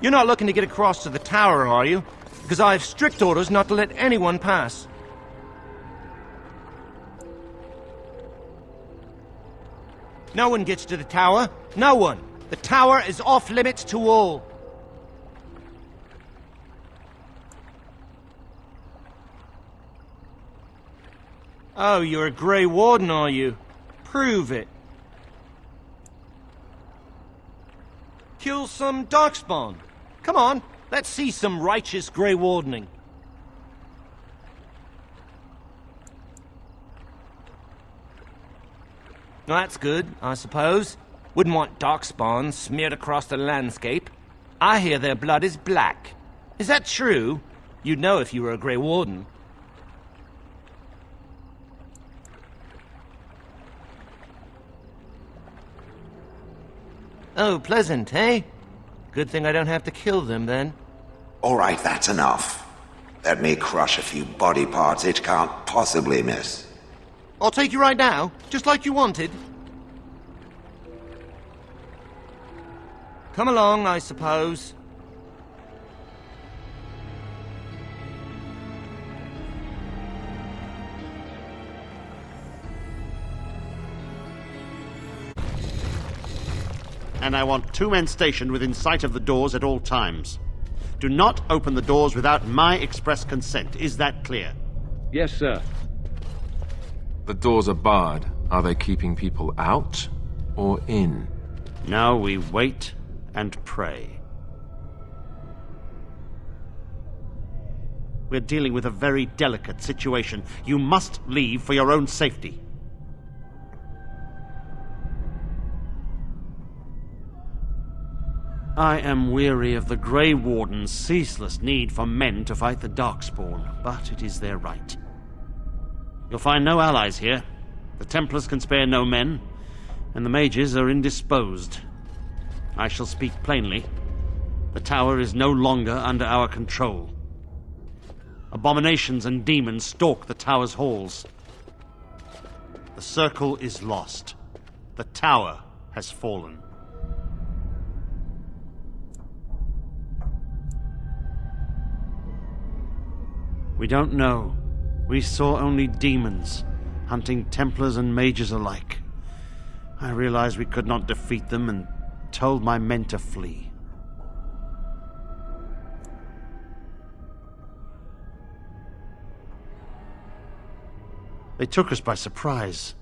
You're not looking to get across to the tower, are you? Because I have strict orders not to let anyone pass. No one gets to the tower. No one. The tower is off limits to all. Oh, you're a Grey Warden, are you? Prove it. Kill some Darkspawn. Come on, let's see some righteous Grey Wardening. Well, that's good, I suppose. Wouldn't want Darkspawn smeared across the landscape. I hear their blood is black. Is that true? You'd know if you were a Grey Warden. Oh, pleasant, eh? Good thing I don't have to kill them, then. All right, that's enough. Let me crush a few body parts it can't possibly miss. I'll take you right now, just like you wanted. Come along, I suppose. And I want 2 men stationed within sight of the doors at all times. Do not open the doors without my express consent. Is that clear? Yes, sir. The doors are barred. Are they keeping people out or in? Now we wait and pray. We're dealing with a very delicate situation. You must leave for your own safety. I am weary of the Grey Warden's ceaseless need for men to fight the Darkspawn, but it is their right. You'll find no allies here. The Templars can spare no men, and the mages are indisposed. I shall speak plainly. The tower is no longer under our control. Abominations and demons stalk the tower's halls. The circle is lost. The tower has fallen. We don't know. We saw only demons, hunting Templars and mages alike. I realized we could not defeat them and told my men to flee. They took us by surprise.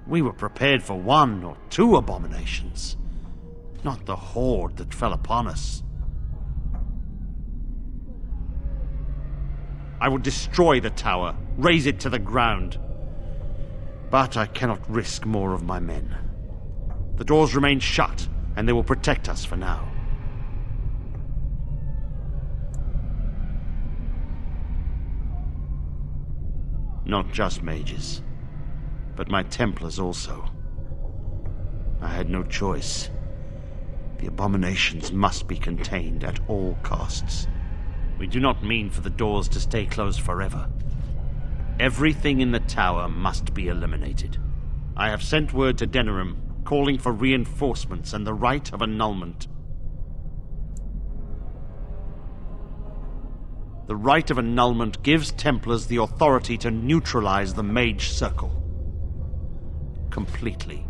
We were prepared for 1 or 2 abominations, not the horde that fell upon us. I will destroy the tower, raze it to the ground. But I cannot risk more of my men. The doors remain shut, and they will protect us for now. Not just mages, but my Templars also. I had no choice. The abominations must be contained at all costs. We do not mean for the doors to stay closed forever. Everything in the tower must be eliminated. I have sent word to Denerim, calling for reinforcements and the right of annulment. The right of annulment gives Templars the authority to neutralize the Mage Circle. Completely.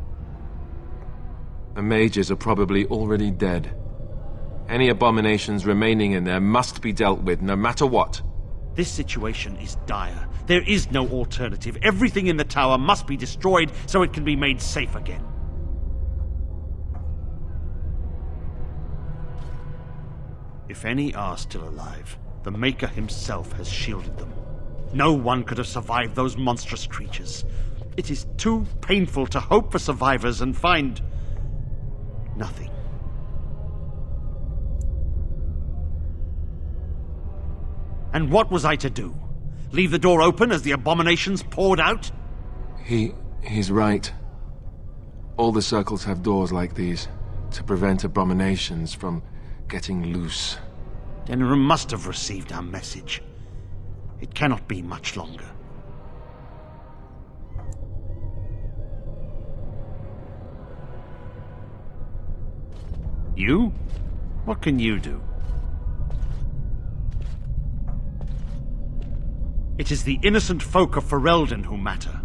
The mages are probably already dead. Any abominations remaining in there must be dealt with, no matter what. This situation is dire. There is no alternative. Everything in the tower must be destroyed so it can be made safe again. If any are still alive, the Maker himself has shielded them. No one could have survived those monstrous creatures. It is too painful to hope for survivors and find nothing. And what was I to do? Leave the door open as the abominations poured out? He's right. All the circles have doors like these, to prevent abominations from getting loose. Denerim must have received our message. It cannot be much longer. You? What can you do? It is the innocent folk of Ferelden who matter.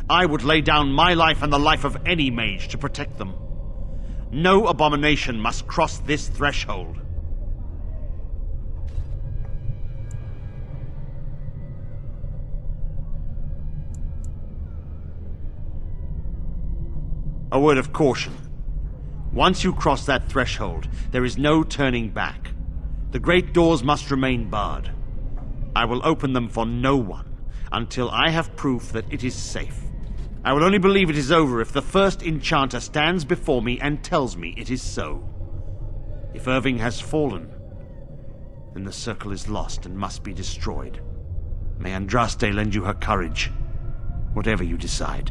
I would lay down my life and the life of any mage to protect them. No abomination must cross this threshold. A word of caution. Once you cross that threshold, there is no turning back. The great doors must remain barred. I will open them for no one until I have proof that it is safe. I will only believe it is over if the first enchanter stands before me and tells me it is so. If Irving has fallen, then the circle is lost and must be destroyed. May Andraste lend you her courage, whatever you decide.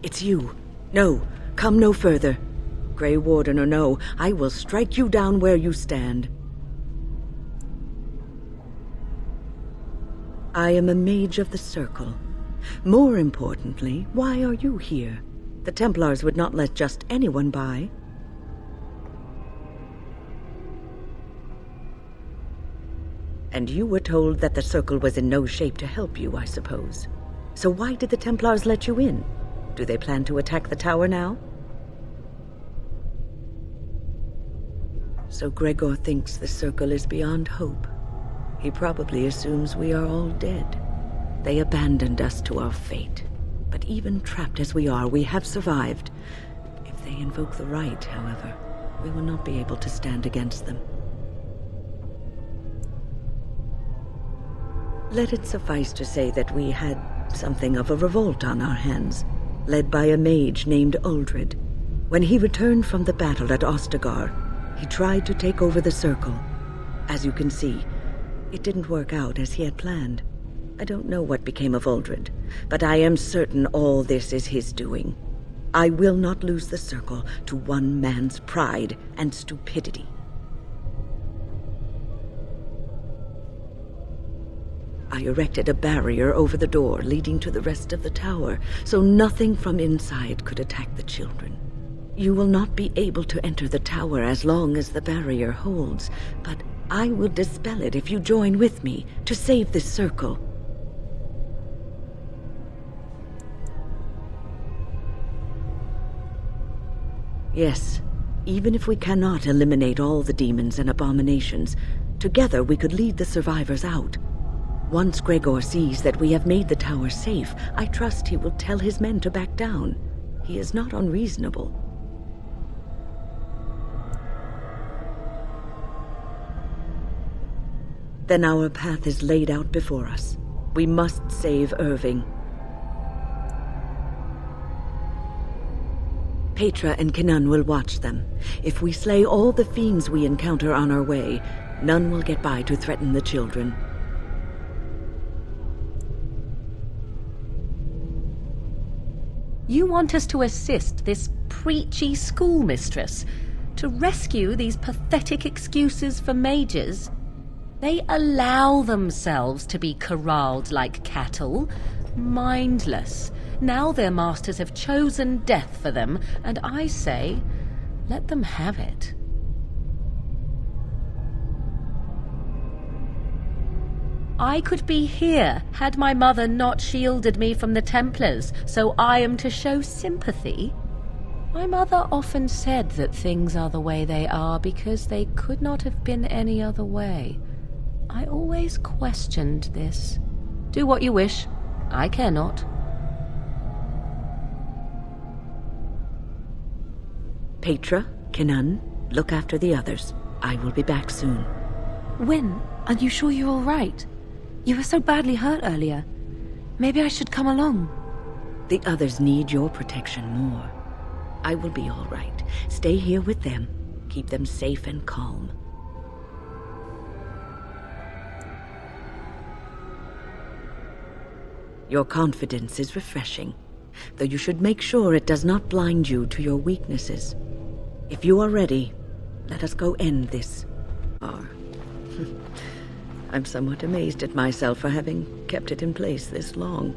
It's you. No, come no further. Grey Warden or no, I will strike you down where you stand. I am a mage of the Circle. More importantly, why are you here? The Templars would not let just anyone by. And you were told that the Circle was in no shape to help you, I suppose. So why did the Templars let you in? Do they plan to attack the tower now? So Gregor thinks the Circle is beyond hope. He probably assumes we are all dead. They abandoned us to our fate. But even trapped as we are, we have survived. If they invoke the right, however, we will not be able to stand against them. Let it suffice to say that we had something of a revolt on our hands, led by a mage named Uldred. When he returned from the battle at Ostagar, he tried to take over the Circle. As you can see, it didn't work out as he had planned. I don't know what became of Uldred, but I am certain all this is his doing. I will not lose the Circle to one man's pride and stupidity. I erected a barrier over the door leading to the rest of the tower, so nothing from inside could attack the children. You will not be able to enter the tower as long as the barrier holds, but I will dispel it if you join with me to save this Circle. Yes, even if we cannot eliminate all the demons and abominations, together we could lead the survivors out. Once Gregor sees that we have made the tower safe, I trust he will tell his men to back down. He is not unreasonable. Then our path is laid out before us. We must save Irving. Petra and Kieran will watch them. If we slay all the fiends we encounter on our way, none will get by to threaten the children. You want us to assist this preachy schoolmistress to rescue these pathetic excuses for mages? They allow themselves to be corralled like cattle, mindless. Now their masters have chosen death for them, and I say, let them have it. I could be here had my mother not shielded me from the Templars, so I am to show sympathy. My mother often said that things are the way they are because they could not have been any other way. I always questioned this. Do what you wish. I care not. Petra, Kieran, look after the others. I will be back soon. When? Are you sure you're all right? You were so badly hurt earlier. Maybe I should come along. The others need your protection more. I will be all right. Stay here with them. Keep them safe and calm. Your confidence is refreshing, though you should make sure it does not blind you to your weaknesses. If you are ready, let us go end this. Or... I'm somewhat amazed at myself for having kept it in place this long.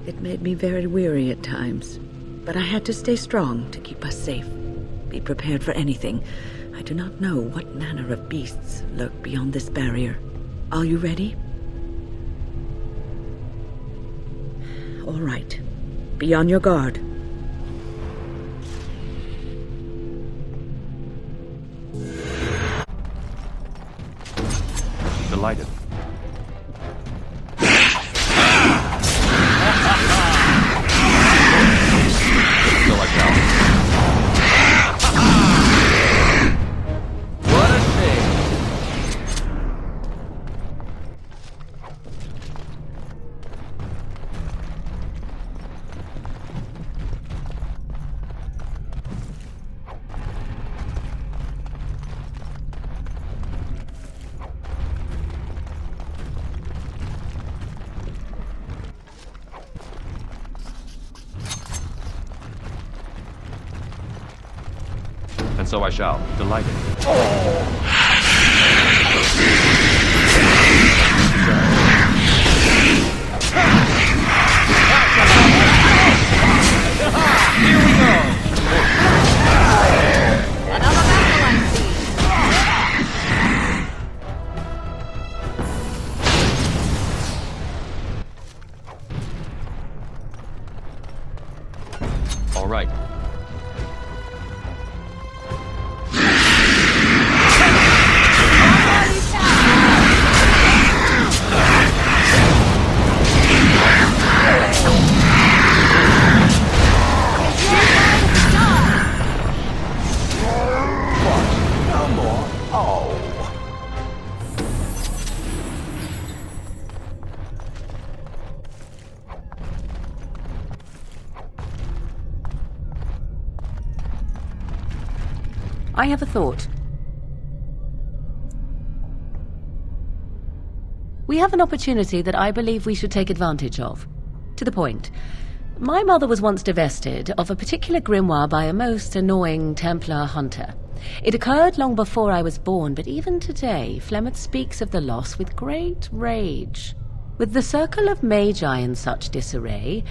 It made me very weary at times, but I had to stay strong to keep us safe. Be prepared for anything. I do not know what manner of beasts lurk beyond this barrier. Are you ready? All right. Be on your guard. Delighted. So I shall. What a shame. And so I shall. Delighted. Here we go. Another battle I see. All right. I have a thought. We have an opportunity that I believe we should take advantage of. To the point. My mother was once divested of a particular grimoire by a most annoying Templar hunter. It occurred long before I was born, but even today, Flemeth speaks of the loss with great rage. With the circle of magi in such disarray,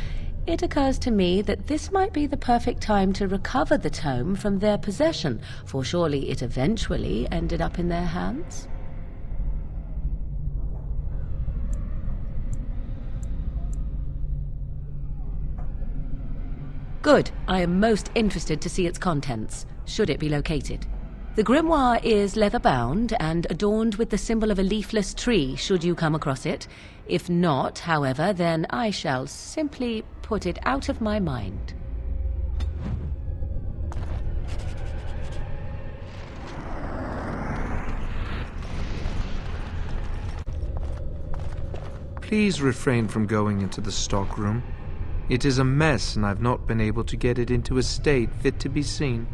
it occurs to me that this might be the perfect time to recover the tome from their possession, for surely it eventually ended up in their hands. Good. I am most interested to see its contents, should it be located. The grimoire is leather-bound and adorned with the symbol of a leafless tree, should you come across it. If not, however, then I shall simply put it out of my mind. Please refrain from going into the stockroom. It is a mess, and I've not been able to get it into a state fit to be seen.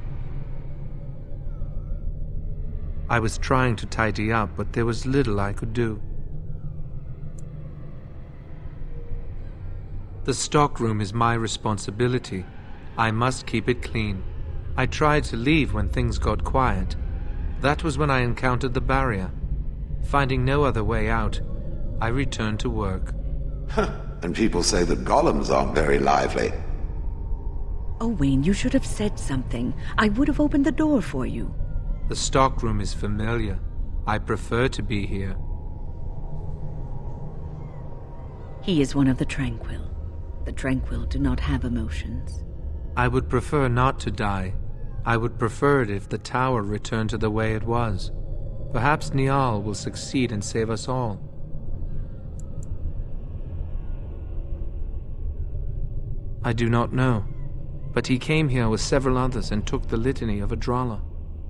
I was trying to tidy up, but there was little I could do. The stockroom is my responsibility. I must keep it clean. I tried to leave when things got quiet. That was when I encountered the barrier. Finding no other way out, I returned to work. And people say that golems aren't very lively. Oh, Wayne, you should have said something. I would have opened the door for you. The stockroom is familiar. I prefer to be here. He is one of the Tranquil. The Tranquil do not have emotions. I would prefer not to die. I would prefer it if the tower returned to the way it was. Perhaps Niall will succeed and save us all. I do not know, but he came here with several others and took the litany of Adralla.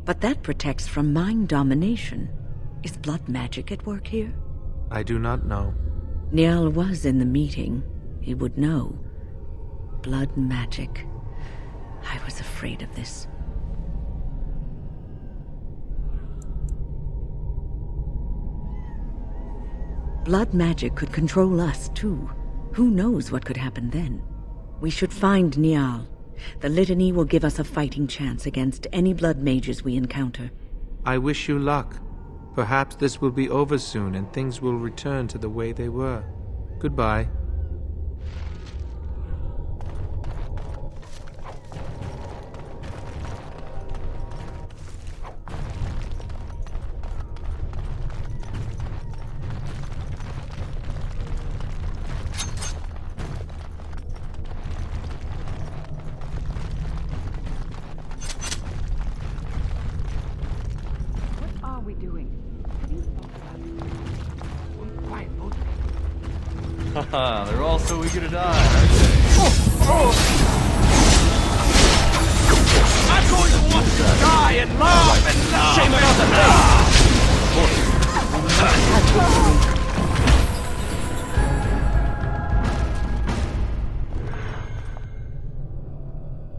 But that protects from mind domination. Is blood magic at work here? I do not know. Niall was in the meeting. He would know. Blood magic. I was afraid of this. Blood magic could control us, too. Who knows what could happen then? We should find Niall. The litany will give us a fighting chance against any blood mages we encounter. I wish you luck. Perhaps this will be over soon and things will return to the way they were. Goodbye. Haha, they're all so eager to die, aren't they? I'm going to want to die and laugh and laugh! Shame about the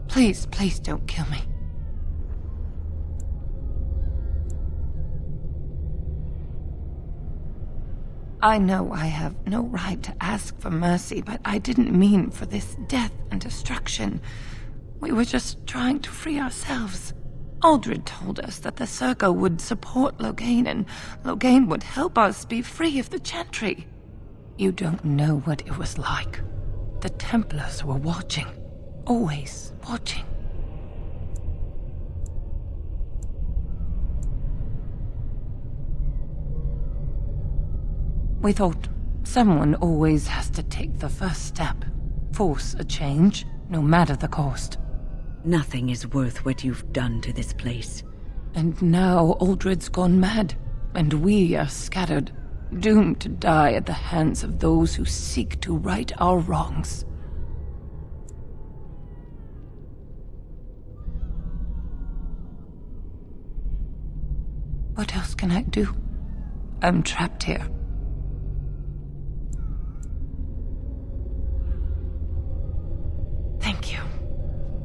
Please, please don't kill me. I know I have no right to ask for mercy, but I didn't mean for this death and destruction. We were just trying to free ourselves. Aldred told us that the Circle would support Loghain, and Loghain would help us be free of the Chantry. You don't know what it was like. The Templars were watching. Always watching. We thought someone always has to take the first step. Force a change, no matter the cost. Nothing is worth what you've done to this place. And now Aldred's gone mad, and we are scattered, doomed to die at the hands of those who seek to right our wrongs. What else can I do? I'm trapped here. Thank you.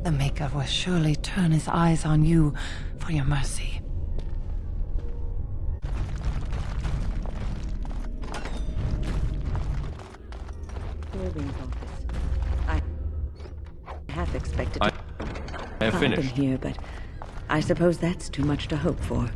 The Maker will surely turn his eyes on you for your mercy. Irving's office. I half expected to I have find him finished. here, but I suppose that's too much to hope for.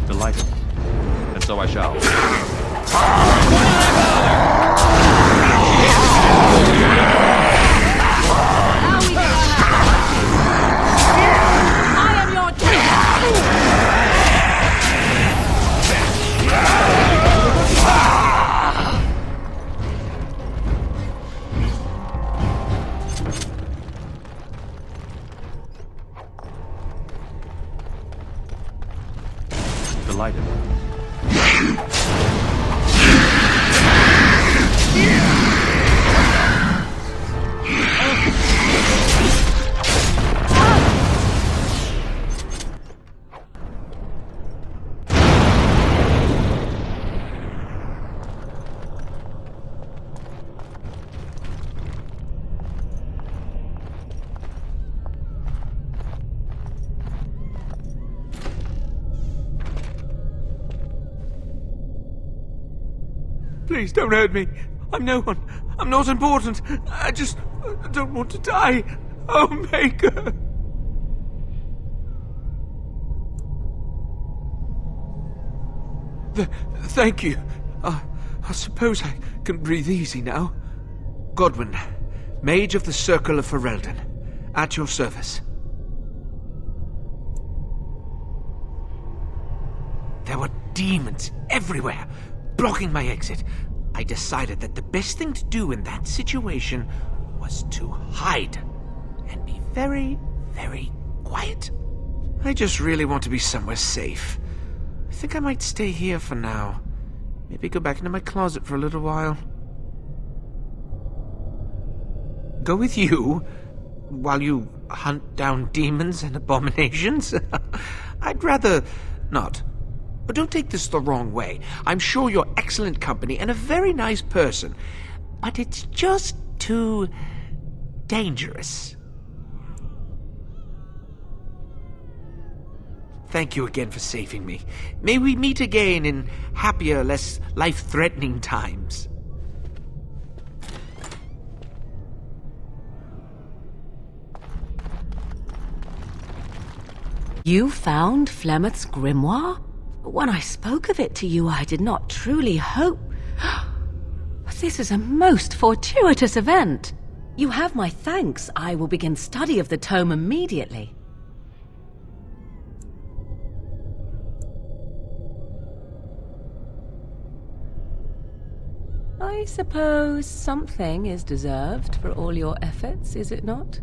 Delighted. And so I shall. I am your Delighted. Please don't hurt me. I'm no one. I'm not important. I just don't want to die. Oh, Maker. Thank you. I suppose I can breathe easy now. Godwin, Mage of the Circle of Ferelden, at your service. There were demons everywhere, blocking my exit. I decided that the best thing to do in that situation was to hide and be very, very quiet. I just really want to be somewhere safe. I think I might stay here for now. Maybe go back into my closet for a little while. Go with you? while you hunt down demons and abominations? I'd rather not. But don't take this the wrong way. I'm sure you're excellent company and a very nice person. But it's just too dangerous. Thank you again for saving me. May we meet again in happier, less life-threatening times. You found Flemeth's grimoire? When I spoke of it to you, I did not truly hope... This is a most fortuitous event. You have my thanks. I will begin study of the tome immediately. I suppose something is deserved for all your efforts, is it not?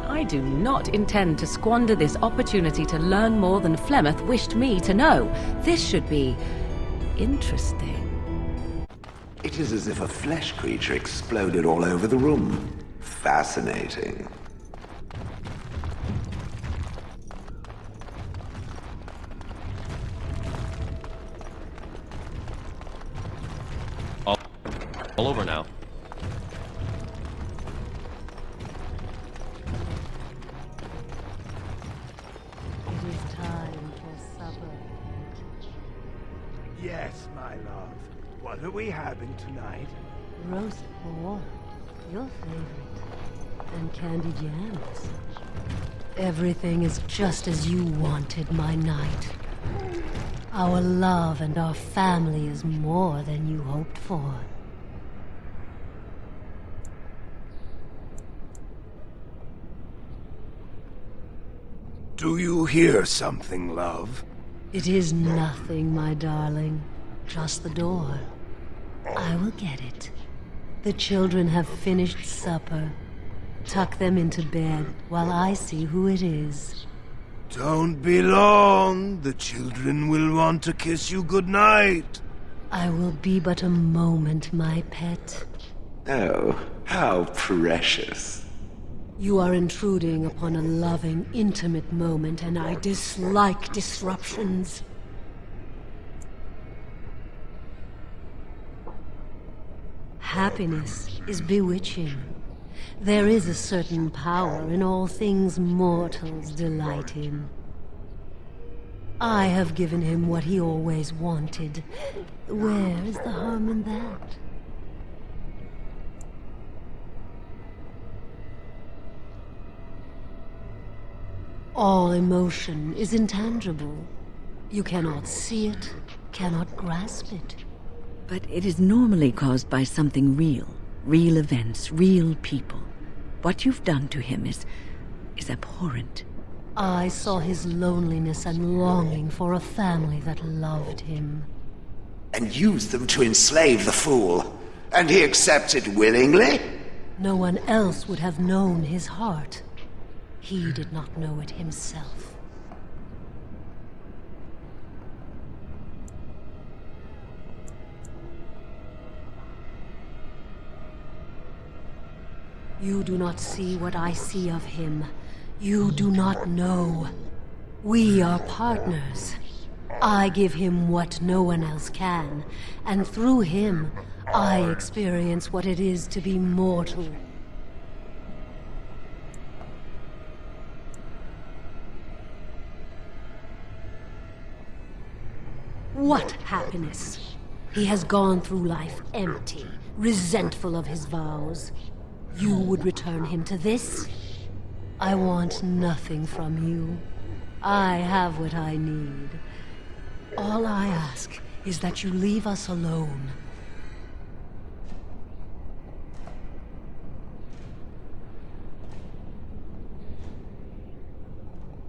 I do not intend to squander this opportunity to learn more than Flemeth wished me to know. This should be interesting. It is as if a flesh creature exploded all over the room. Fascinating. All over now. It is time for supper. Yes, my love. What are we having tonight? Roast boar, your favorite, and candied yams. Everything is just as you wanted, my knight. Our love and our family is more than you hoped for. Do you hear something, love? It is nothing, my darling. Just the door. I will get it. The children have finished supper. Tuck them into bed while I see who it is. Don't be long. The children will want to kiss you goodnight. I will be but a moment, my pet. Oh, how precious. You are intruding upon a loving, intimate moment, and I dislike disruptions. Happiness is bewitching. There is a certain power in all things mortals delight in. I have given him what he always wanted. Where is the harm in that? All emotion is intangible. You cannot see it, cannot grasp it. But it is normally caused by something real. Real events, real people. What you've done to him is abhorrent. I saw his loneliness and longing for a family that loved him. And used them to enslave the fool. And he accepted willingly? No one else would have known his heart. He did not know it himself. You do not see what I see of him. You do not know. We are partners. I give him what no one else can, and through him, I experience what it is to be mortal. What happiness! He has gone through life empty, resentful of his vows. You would return him to this? I want nothing from you. I have what I need. All I ask is that you leave us alone.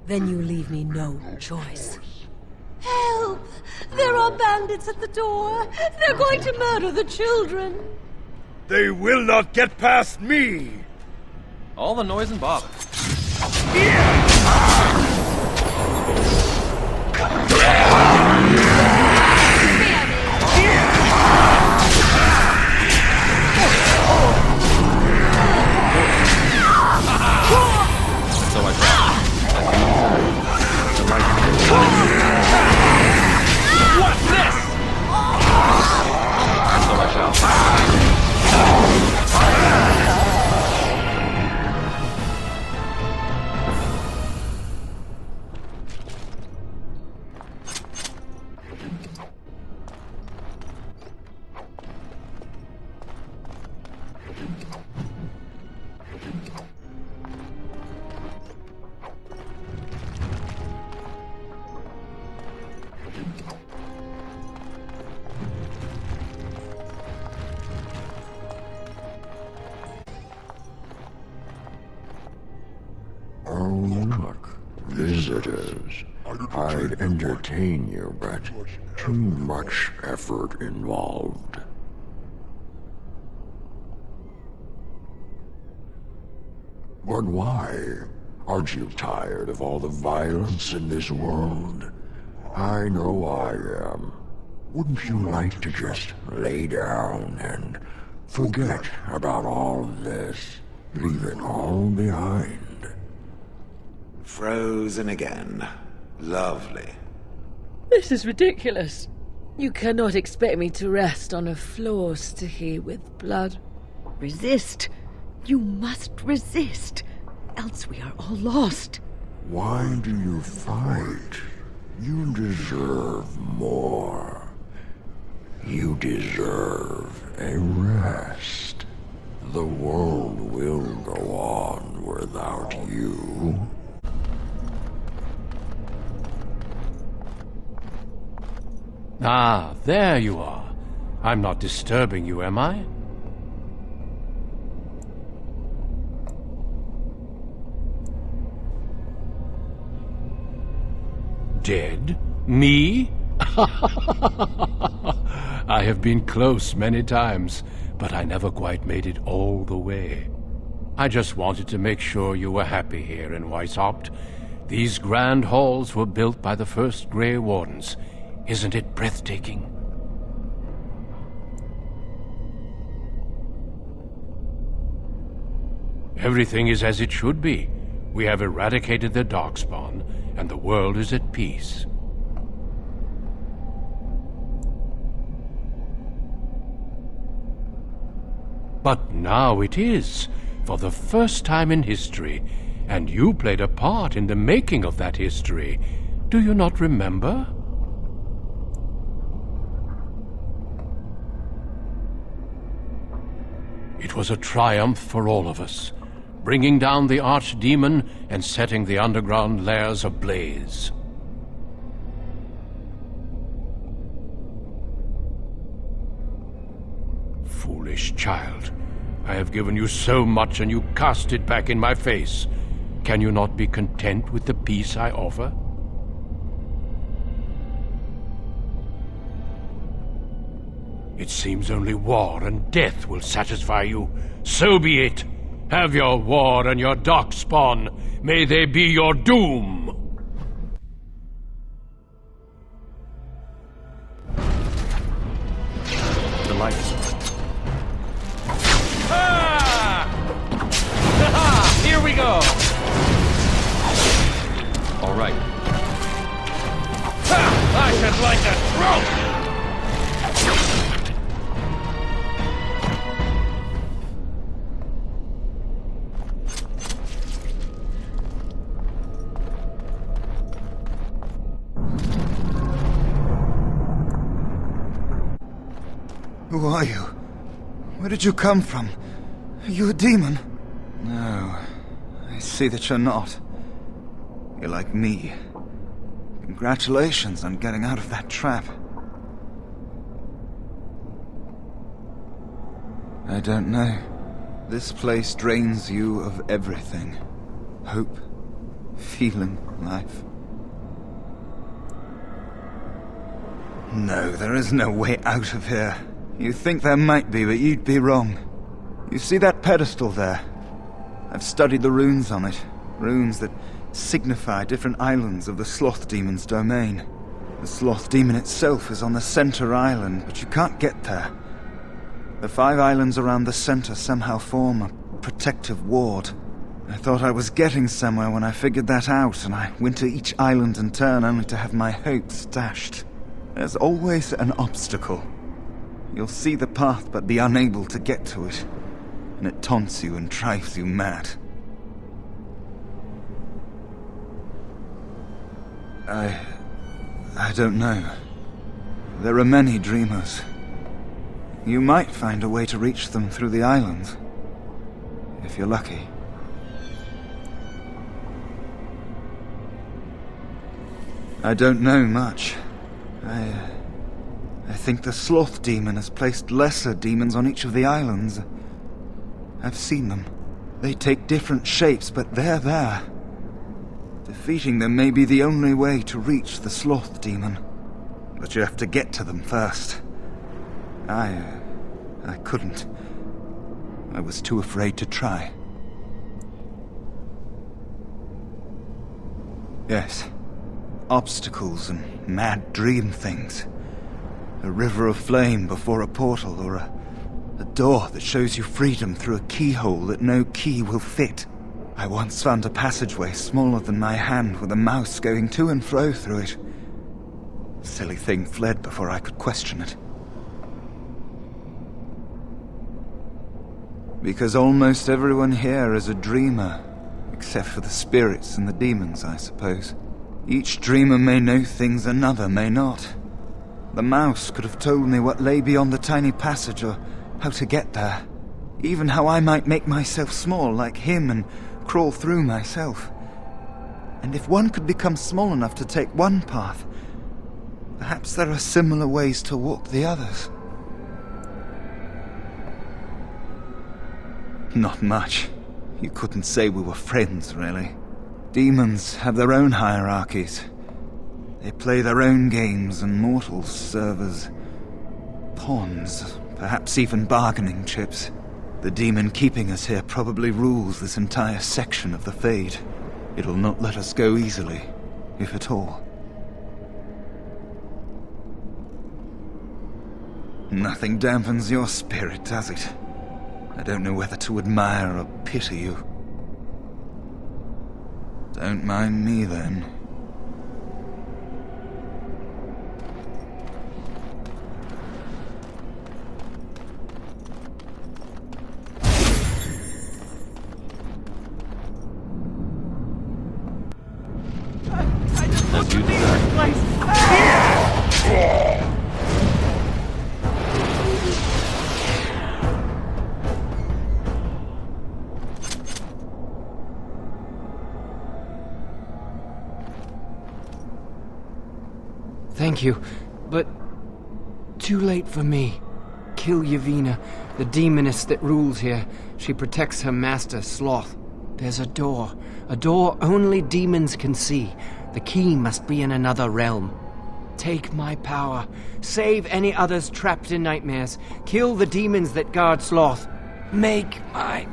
Then you leave me no choice. Help! There are bandits at the door! They're going to murder the children! They will not get past me! All the noise and bother. visitors. I'd entertain you, but too much effort involved. But why? Aren't you tired of all the violence in this world? I know I am. Wouldn't you like to just lay down and forget about all of this? Leave it all behind. Frozen again. Lovely. This is ridiculous. You cannot expect me to rest on a floor sticky with blood. Resist. You must resist. Else we are all lost. Why do you fight? You deserve more. You deserve a rest. The world will go on without you. Ah, there you are. I'm not disturbing you, am I? Dead? Me? I have been close many times, but I never quite made it all the way. I just wanted to make sure you were happy here in Weishaupt. These grand halls were built by the first Grey Wardens. Isn't it breathtaking? Everything is as it should be. We have eradicated the Darkspawn, and the world is at peace. But now it is, for the first time in history, and you played a part in the making of that history. Do you not remember? It was a triumph for all of us, bringing down the archdemon and setting the underground lairs ablaze. Foolish child. I have given you so much and you cast it back in my face. Can you not be content with the peace I offer? It seems only war and death will satisfy you. So be it. Have your war and your Darkspawn. May they be your doom. The light. Ah! Here we go. All right. Ha! I should like to throw. Who are you? Where did you come from? Are you a demon? No, I see that you're not. You're like me. Congratulations on getting out of that trap. I don't know. This place drains you of everything. Hope, feeling, life. No, there is no way out of here. You think there might be, but you'd be wrong. You see that pedestal there? I've studied the runes on it. Runes that signify different islands of the Sloth Demon's domain. The Sloth Demon itself is on the center island, but you can't get there. The 5 islands around the center somehow form a protective ward. I thought I was getting somewhere when I figured that out, and I went to each island in turn only to have my hopes dashed. There's always an obstacle. You'll see the path but be unable to get to it, and it taunts you and drives you mad. I don't know. There are many dreamers. You might find a way to reach them through the islands, if you're lucky. I don't know much. I think the Sloth Demon has placed lesser demons on each of the islands. I've seen them. They take different shapes, but they're there. Defeating them may be the only way to reach the Sloth Demon. But you have to get to them first. I couldn't. I was too afraid to try. Yes. Obstacles and mad dream things. A river of flame before a portal, or a door that shows you freedom through a keyhole that no key will fit. I once found a passageway smaller than my hand with a mouse going to and fro through it. The silly thing fled before I could question it. Because almost everyone here is a dreamer, except for the spirits and the demons, I suppose. Each dreamer may know things another may not. The mouse could have told me what lay beyond the tiny passage, or how to get there. Even how I might make myself small like him and crawl through myself. And if one could become small enough to take one path, perhaps there are similar ways to walk the others. Not much. You couldn't say we were friends, really. Demons have their own hierarchies. They play their own games, and mortals serve as pawns, perhaps even bargaining chips. The demon keeping us here probably rules this entire section of the Fade. It'll not let us go easily, if at all. Nothing dampens your spirit, does it? I don't know whether to admire or pity you. Don't mind me, then. As you desire. Thank you, but too late for me. Kill Yevina, the demoness that rules here. She protects her master, Sloth. There's a door only demons can see. The key must be in another realm. Take my power. Save any others trapped in nightmares. Kill the demons that guard Sloth. Make my...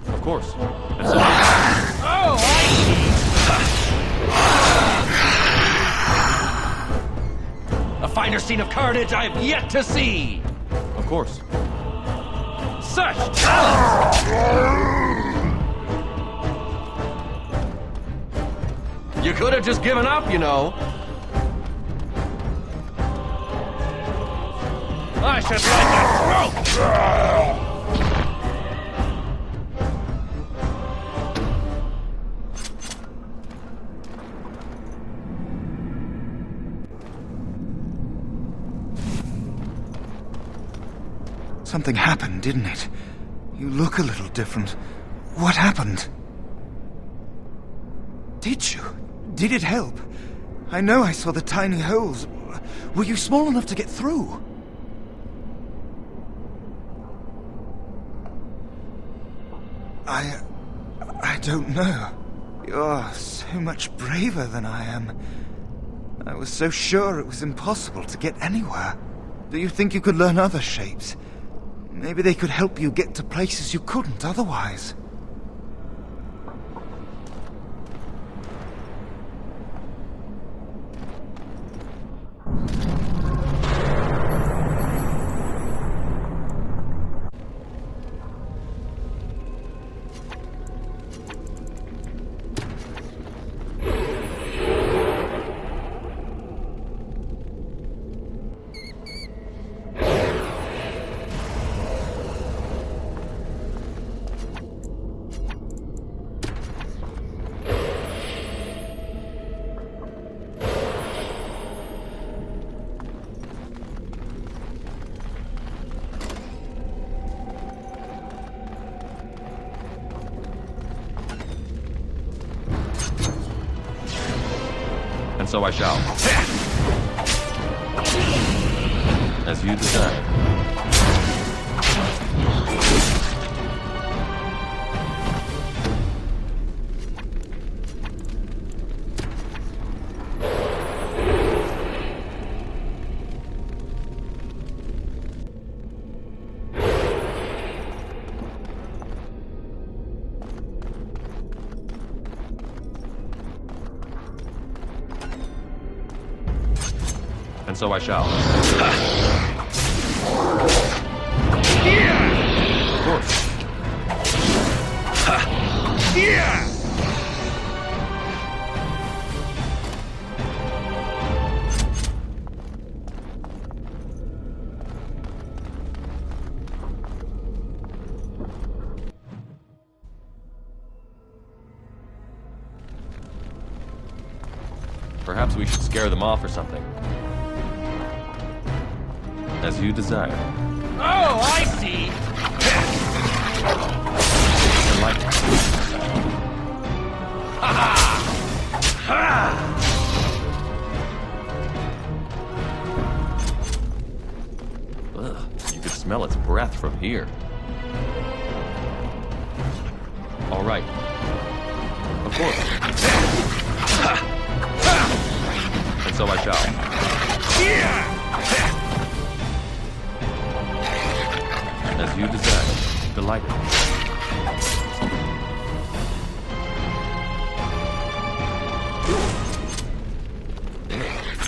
Of course. A finer scene of carnage I have yet to see! Of course. Such talent! You could have just given up, you know. I should like a throat! Something happened, didn't it? You look a little different. What happened? Did you? Did it help? I know I saw the tiny holes. Were you small enough to get through? I don't know. You're so much braver than I am. I was so sure it was impossible to get anywhere. Do you think you could learn other shapes? Maybe they could help you get to places you couldn't otherwise. so I shall. As you desire. And so I shall. Of course. Perhaps we should scare them off or something. As you desire. Oh, I see! I like it. Ugh, you could smell its breath from here. All right. Of course. And so I shall. As you desire. Delighted.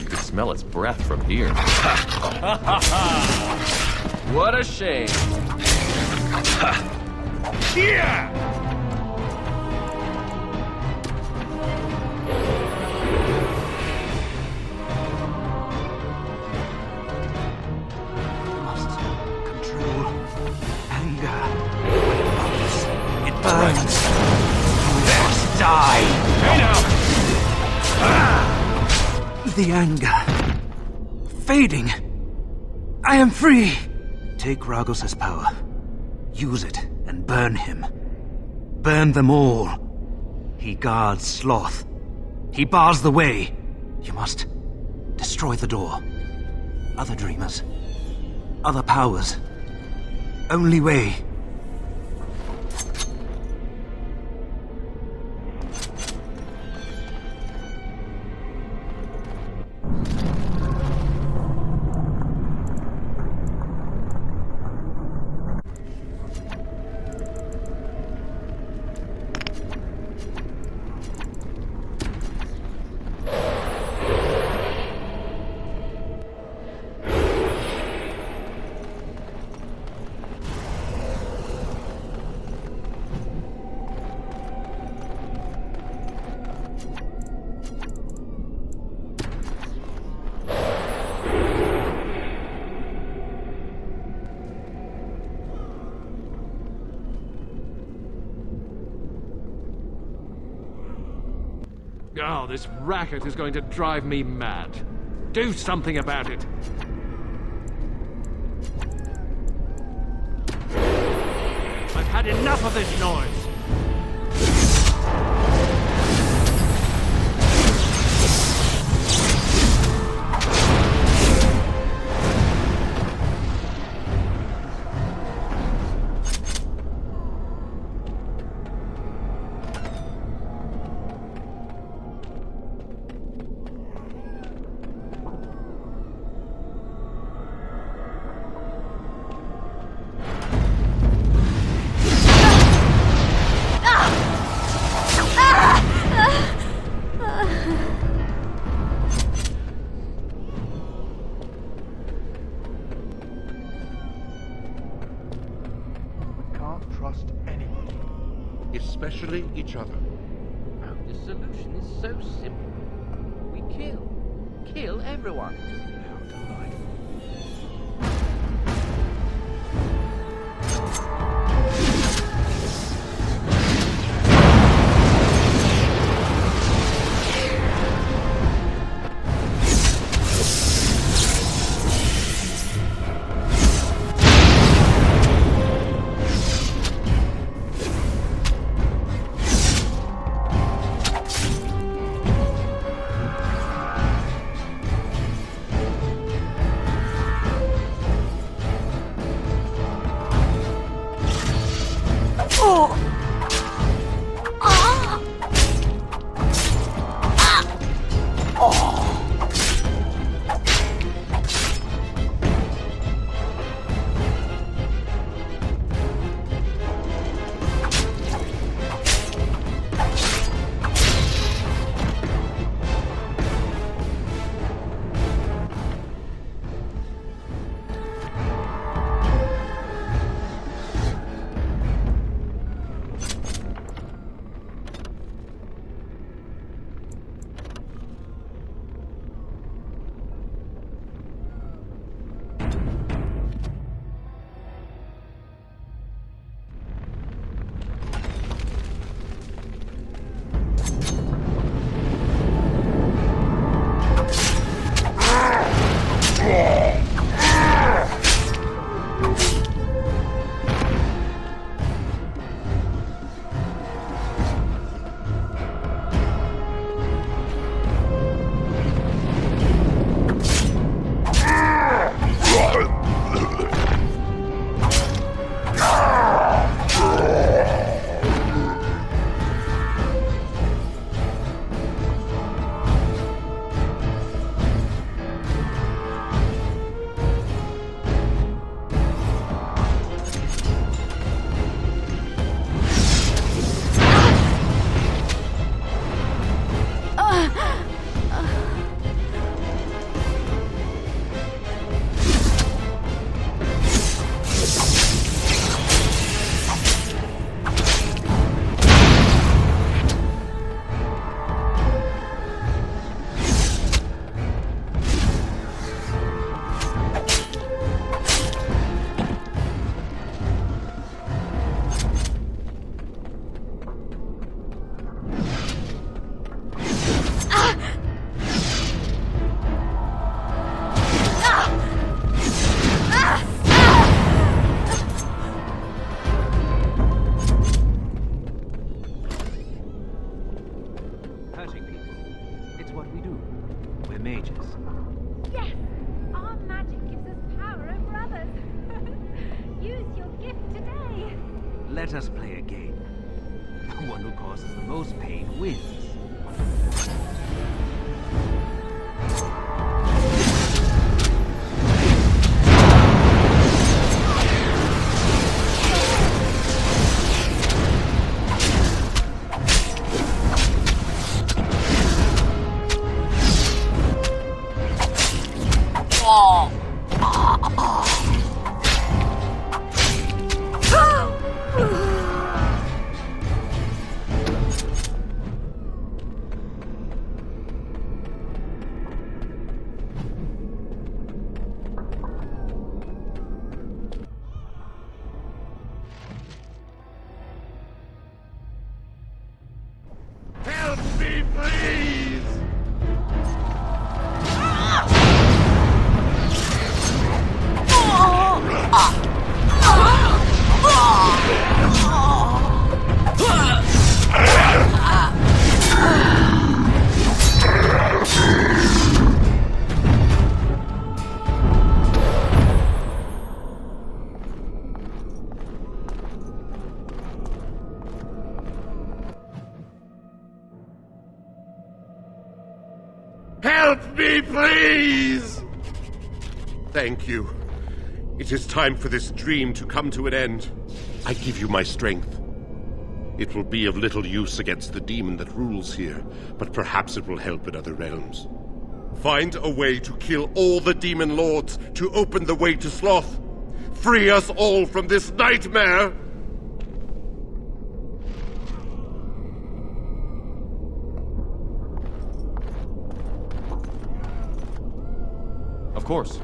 You could smell its breath from here. What a shame. Die! Hey now! The anger. Fading. I am free. Take Ragos' power. Use it and burn him. Burn them all. He guards Sloth. He bars the way. You must destroy the door. Other dreamers. Other powers. Only way. Oh, this racket is going to drive me mad. Do something about it. I've had enough of this noise. Especially each other. Oh, the solution is so simple. We kill. Kill everyone. How delightful. we're mages. Yes! Our magic gives us power over others. Use your gift today. Let us play a game. The one who causes the most pain wins. Help me, please! Help me, please! Thank you. It is time for this dream to come to an end. I give you my strength. It will be of little use against the demon that rules here, but perhaps it will help in other realms. Find a way to kill all the demon lords to open the way to Sloth. Free us all from this nightmare! Of course.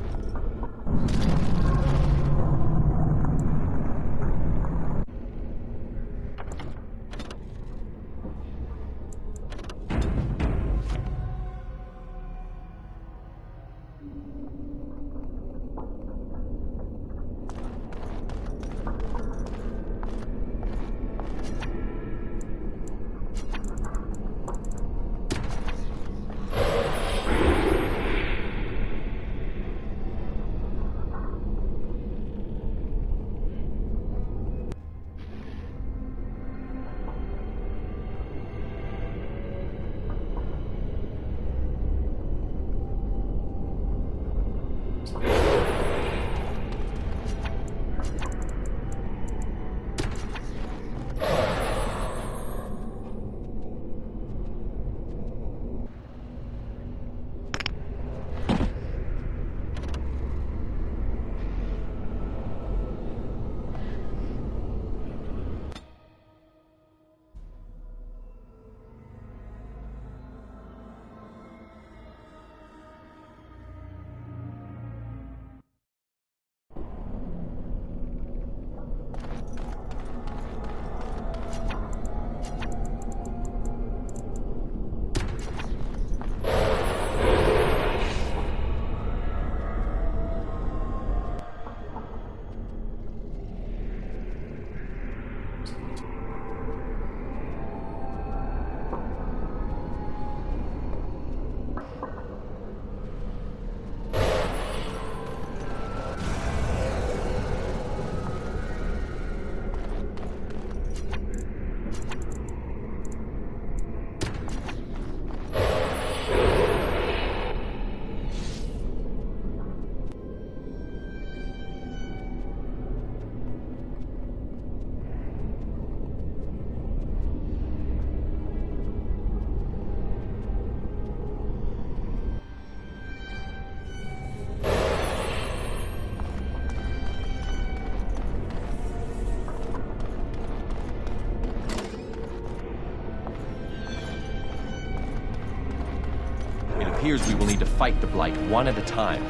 It appears we will need to fight the Blight one at a time.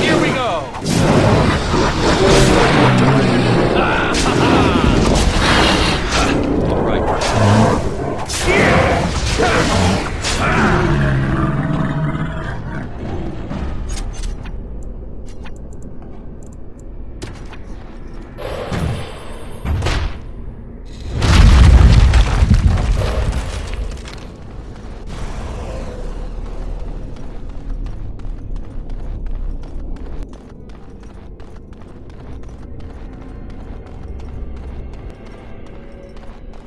Here we go! All right.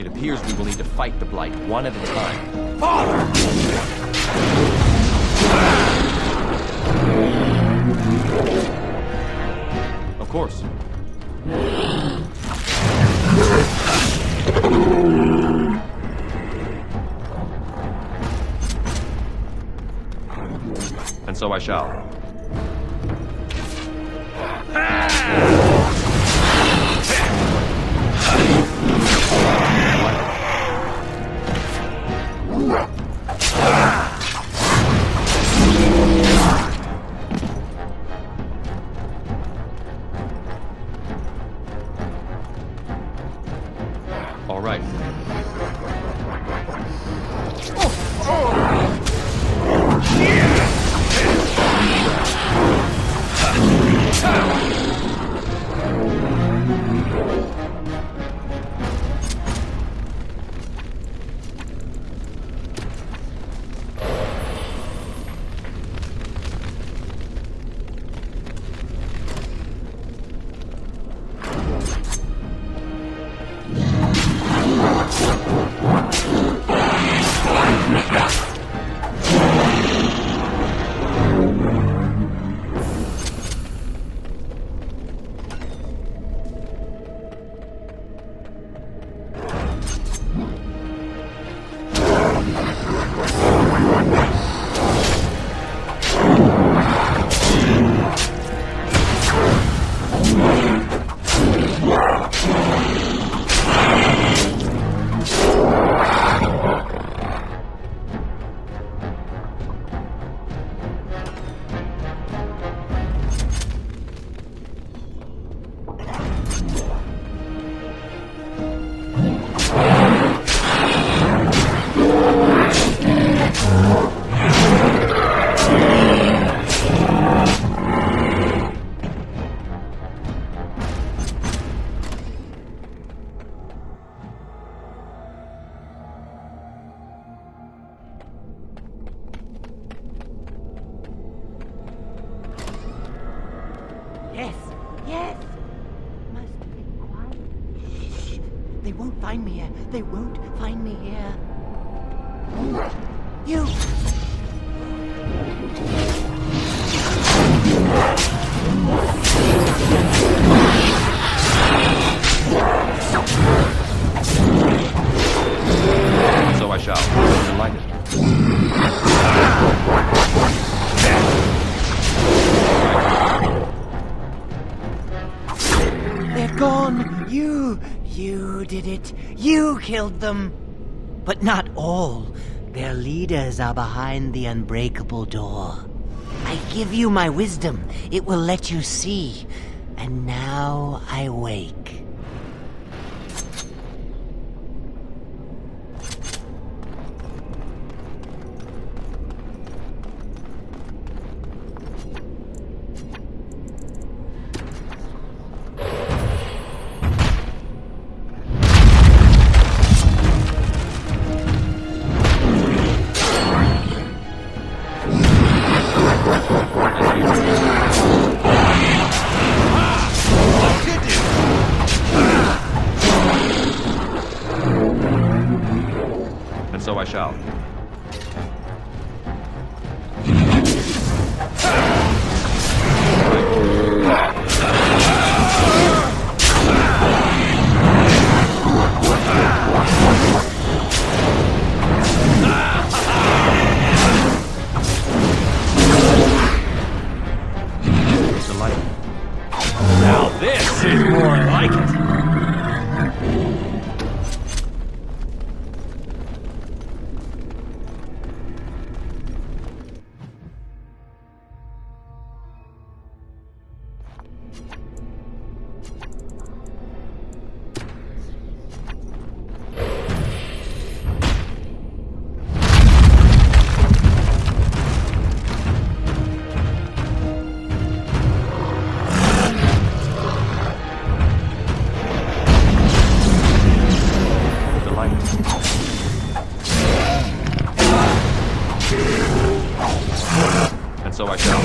It appears we will need to fight the Blight one at a time. Father! Of course. And so I shall. All right. Yes, yes. Must be quiet. Shh. They won't find me here. They won't find me here. You. So I shall. Delighted. They're gone. You did it. You killed them. But not all. Their leaders are behind the unbreakable door. I give you my wisdom. It will let you see. And now I wake. So I shall. Now this is more like it. And so I shall.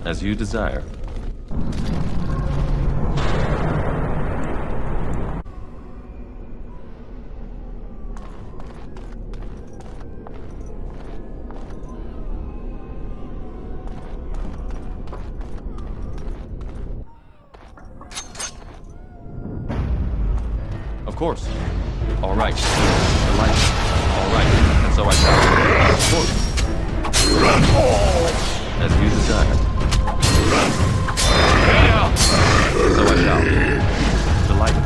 As you desire. Of course. All right. The light. All right. And so I shall. Of course. As you desire. So I shall. Delighted.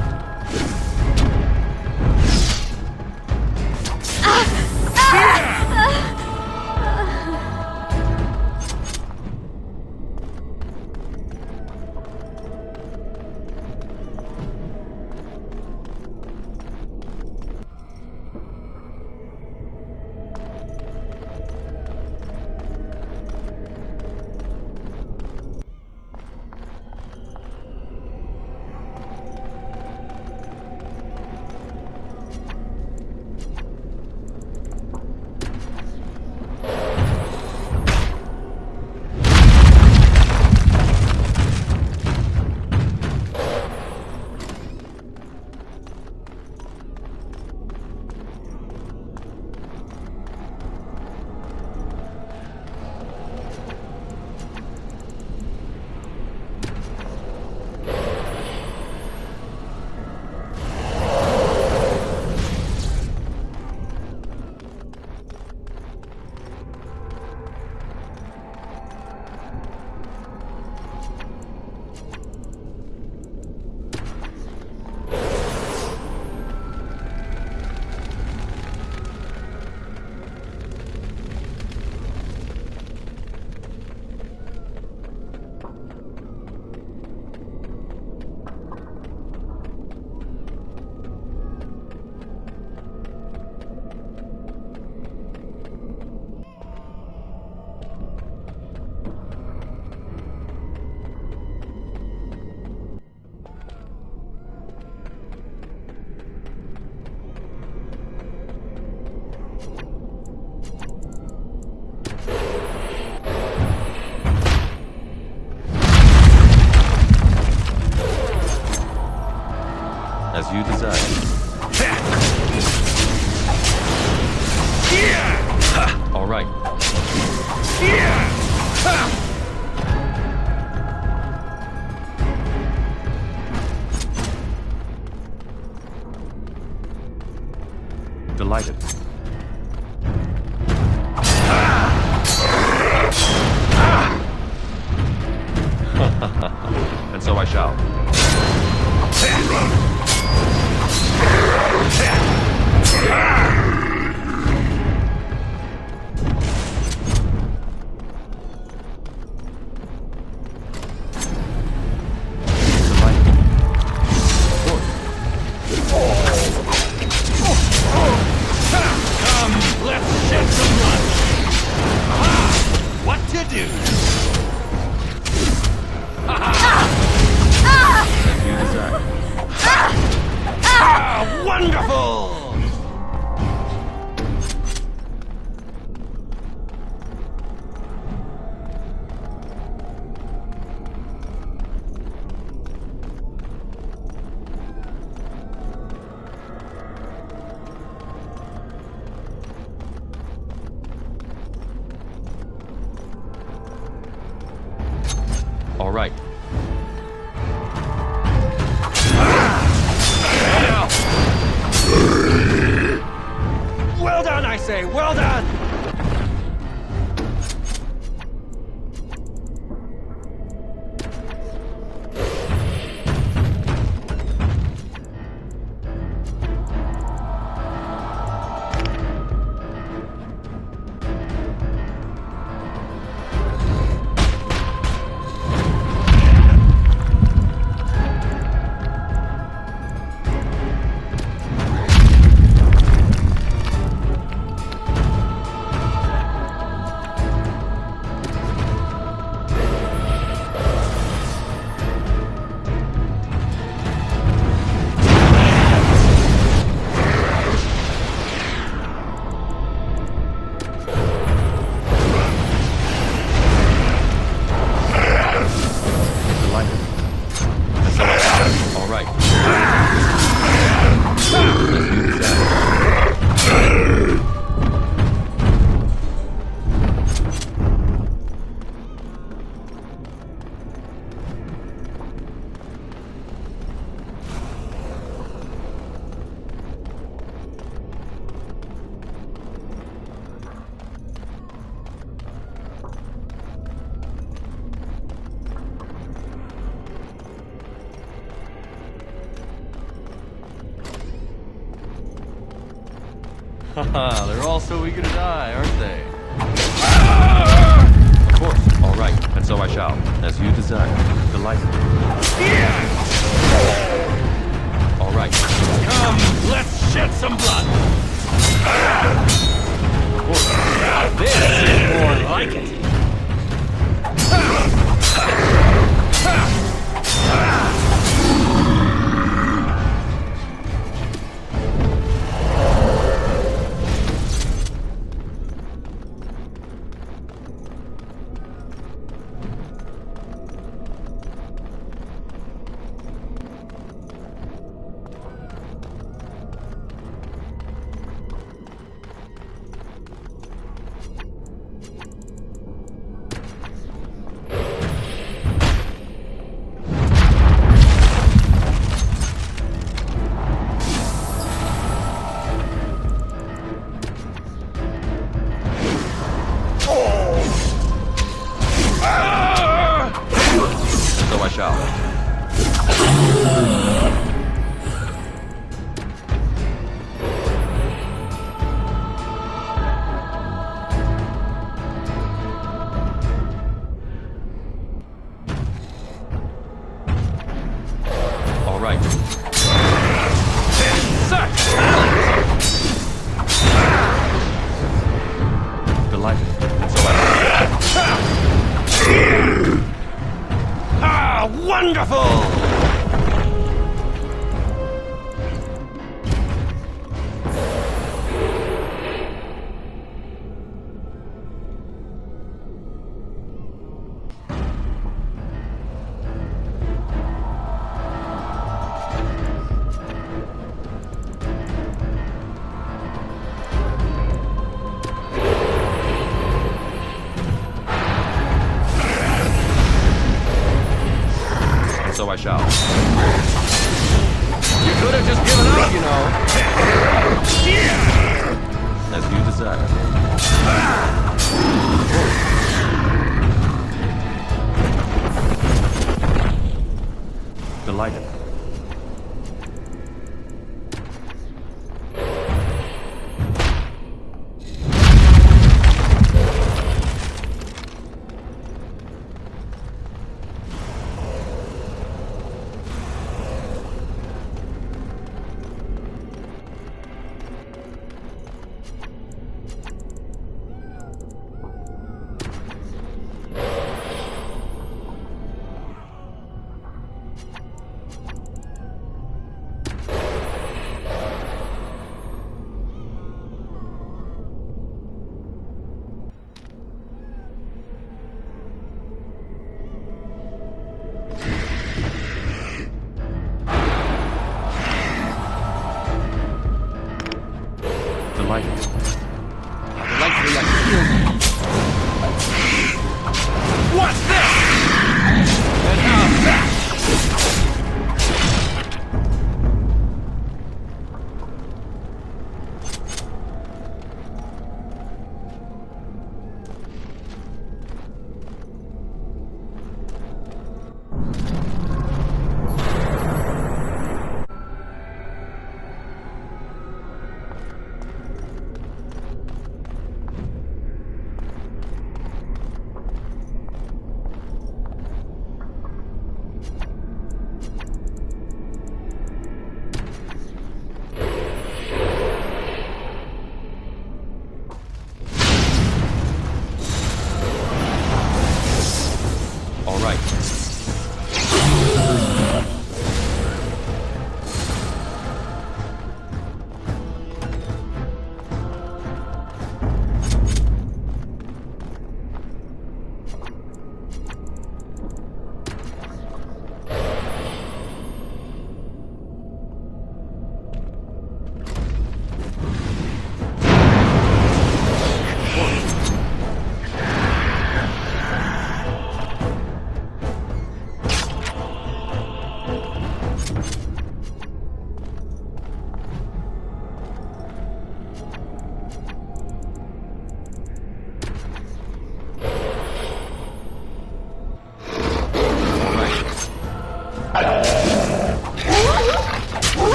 As you desire. All right. Delighted. And so I shall. All right. Well done, I say! Well done! Haha, they're all so eager to die, aren't they? Of course, all right, and so I shall, as you desire. Delighted. All right. Come, let's shed some blood. This is more like it. So I shall. You could have just given up, you know. As you desire. Delighted.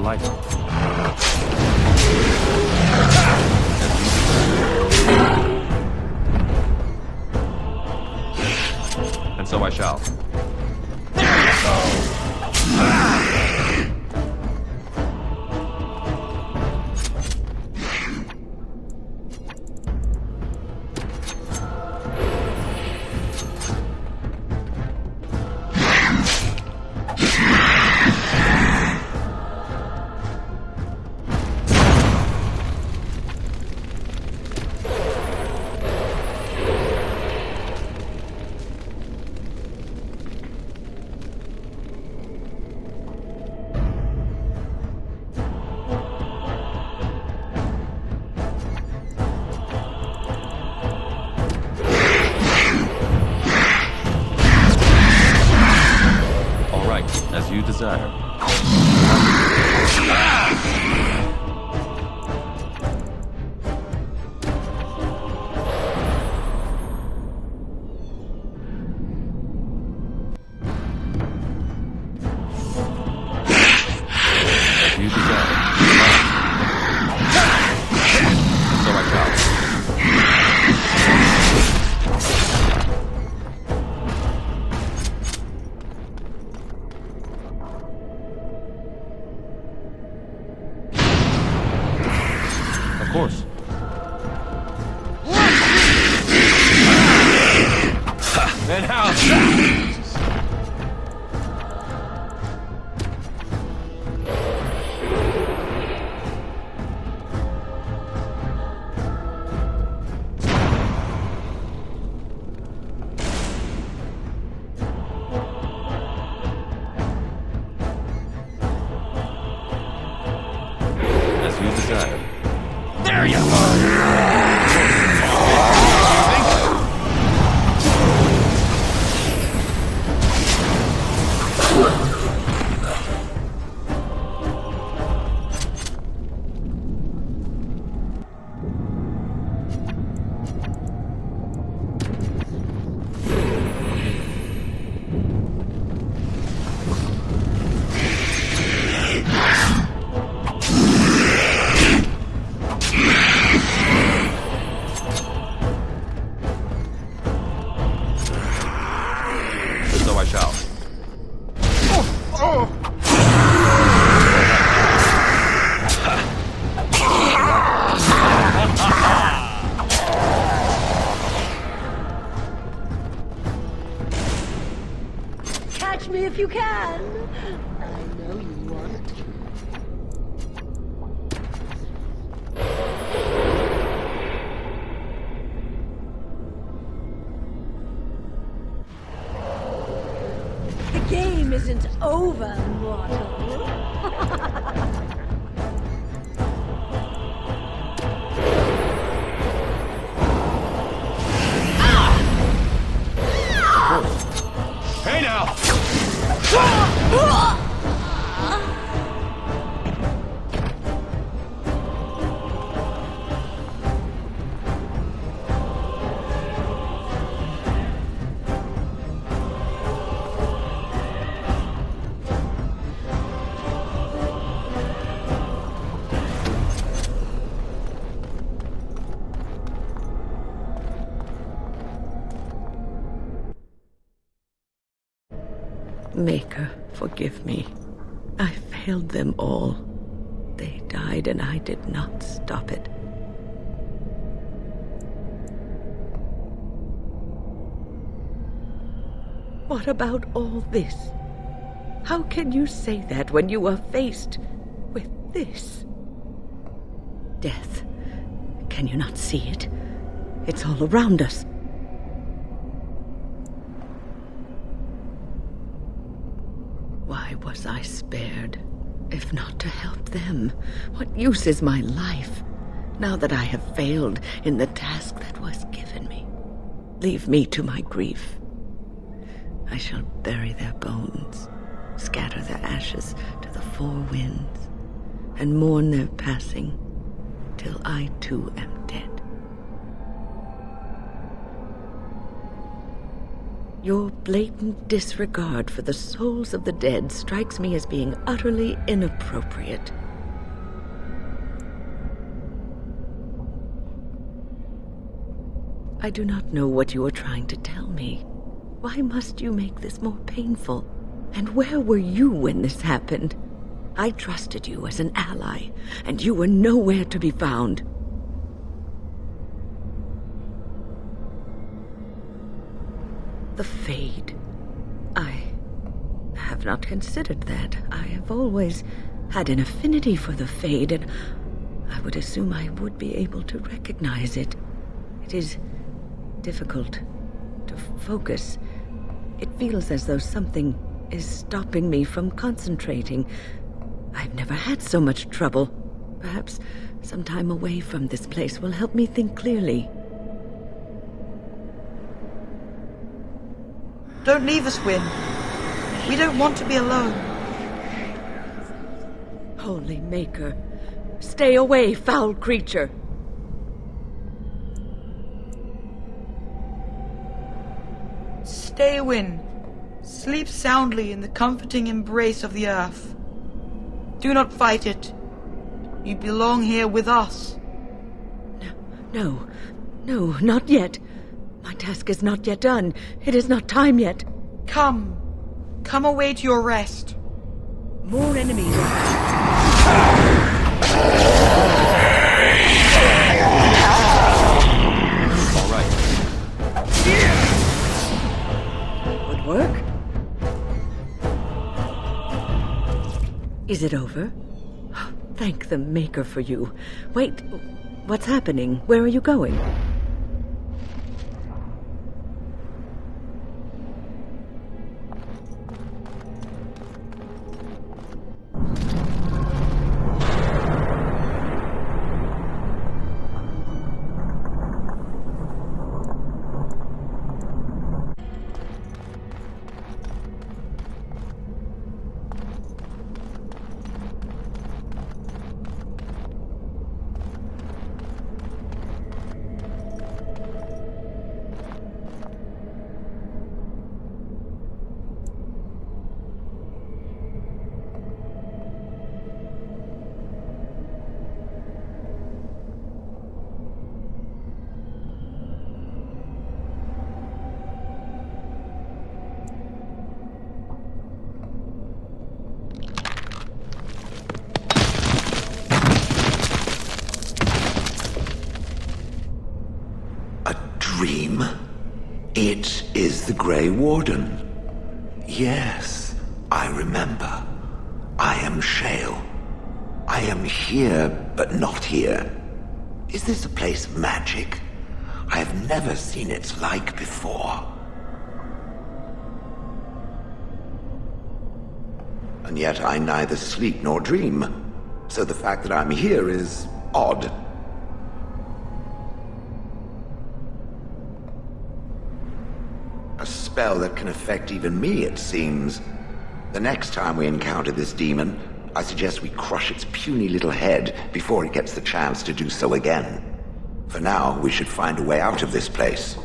fight. And so I shall. As you desire. As you desire. So I shall. Of course. Then how? As you desire. There you are! So I shall. Catch me if you can. I know you want to. The game isn't over, mortal. Hey now! Maker, forgive me. I failed them all. They died and I did not stop it. What about all this? How can you say that when you are faced with this? Death. Can you not see it? It's all around us. Why was I spared? If not to help them, what use is my life, now that I have failed in the task that was given me? Leave me to my grief. I shall bury their bones, scatter their ashes to the four winds, and mourn their passing till I too am dead. Your blatant disregard for the souls of the dead strikes me as being utterly inappropriate. I do not know what you are trying to tell me. Why must you make this more painful? And where were you when this happened? I trusted you as an ally, and you were nowhere to be found. The Fade. I have not considered that. I have always had an affinity for the Fade, and I would assume I would be able to recognize it. It is difficult to focus. It feels as though something is stopping me from concentrating. I've never had so much trouble. Perhaps some time away from this place will help me think clearly. Don't leave us, Wynne. We don't want to be alone. Holy Maker, stay away, foul creature! Stay, Wynne. Sleep soundly in the comforting embrace of the earth. Do not fight it. You belong here with us. No, not yet. My task is not yet done. It is not time yet. Come away to your rest. More enemies. All right. Would work? Is it over? Thank the Maker for you. Wait, what's happening? Where are you going? Dream? It is the Grey Warden. Yes, I remember. I am Shale. I am here, but not here. Is this a place magic? I have never seen its like before. And yet I neither sleep nor dream. So the fact that I'm here is odd. A spell that can affect even me, it seems. The next time we encounter this demon, I suggest we crush its puny little head before it gets the chance to do so again. For now, we should find a way out of this place.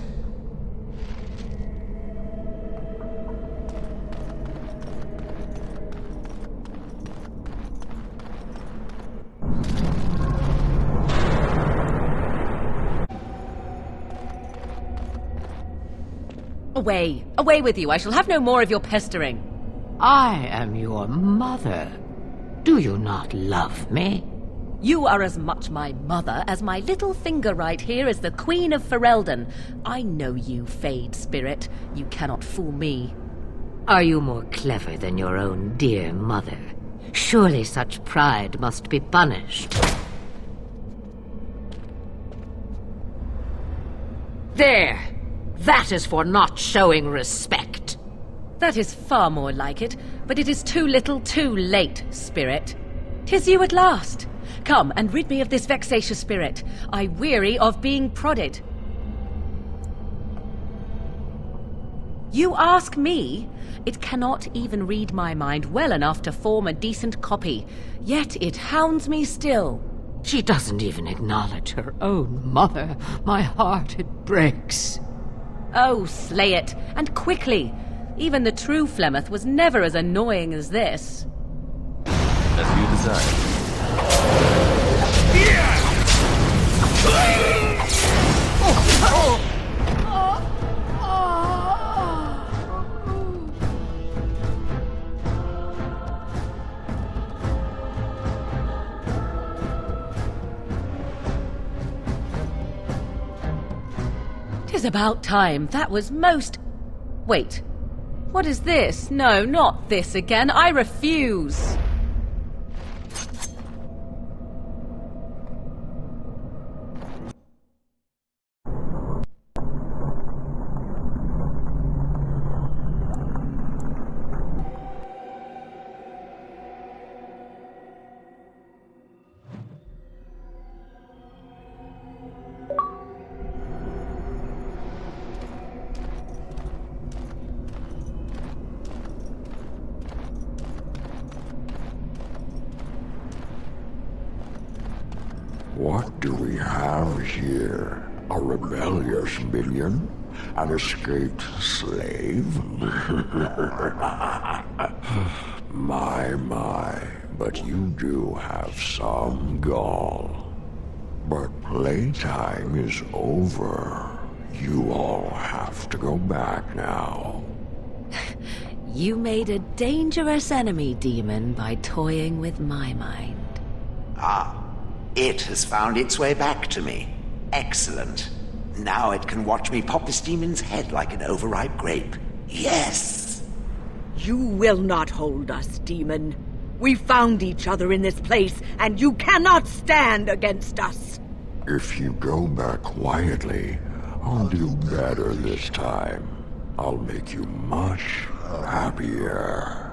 Away! Away with you! I shall have no more of your pestering. I am your mother. Do you not love me? You are as much my mother as my little finger right here is the Queen of Ferelden. I know you, Fade Spirit. You cannot fool me. Are you more clever than your own dear mother? Surely such pride must be punished. There! That is for not showing respect. That is far more like it, but it is too little too late, Spirit. 'Tis you at last. Come and rid me of this vexatious spirit. I weary of being prodded. You ask me? It cannot even read my mind well enough to form a decent copy, yet it hounds me still. She doesn't even acknowledge her own mother. My heart, it breaks. Oh, slay it, and quickly. Even the true Flemeth was never as annoying as this. As you desire. Tis about time. That was most... Wait. What is this? No, not this again. I refuse. What do we have here? A rebellious minion? An escaped slave? My, but you do have some gall. But playtime is over. You all have to go back now. You made a dangerous enemy, demon, by toying with my mind. Ah. It has found its way back to me. Excellent. Now it can watch me pop this demon's head like an overripe grape. Yes! You will not hold us, demon. We found each other in this place, and you cannot stand against us. If you go back quietly, I'll do better this time. I'll make you much happier.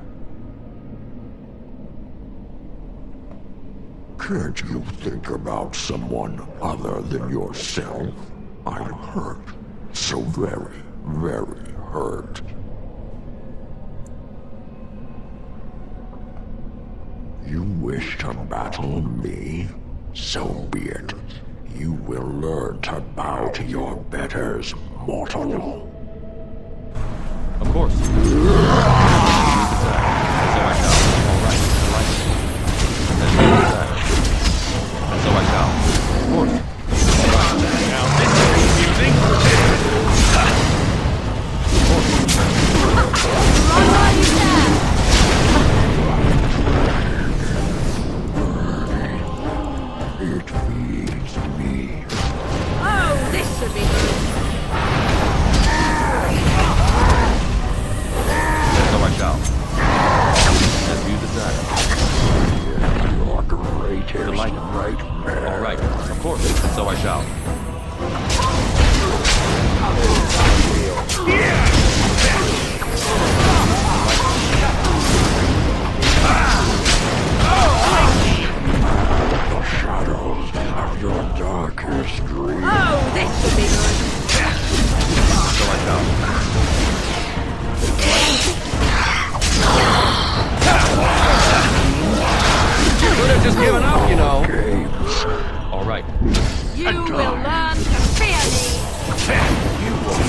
Can't you think about someone other than yourself? I'm hurt. So very, very hurt. You wish to battle me? So be it. You will learn to bow to your betters, mortal. Of course. So I shall. All right. So I shall. Of course. Now this is confusing. It feeds me. Oh, this should be good. So I shall. As you desire. Your greatest nightmare. All right, of course. So I shall. The shadows of your darkest dreams. Oh, this should be good. So I shall. You could have just given up, you know. All right. You will learn to fear me. You will.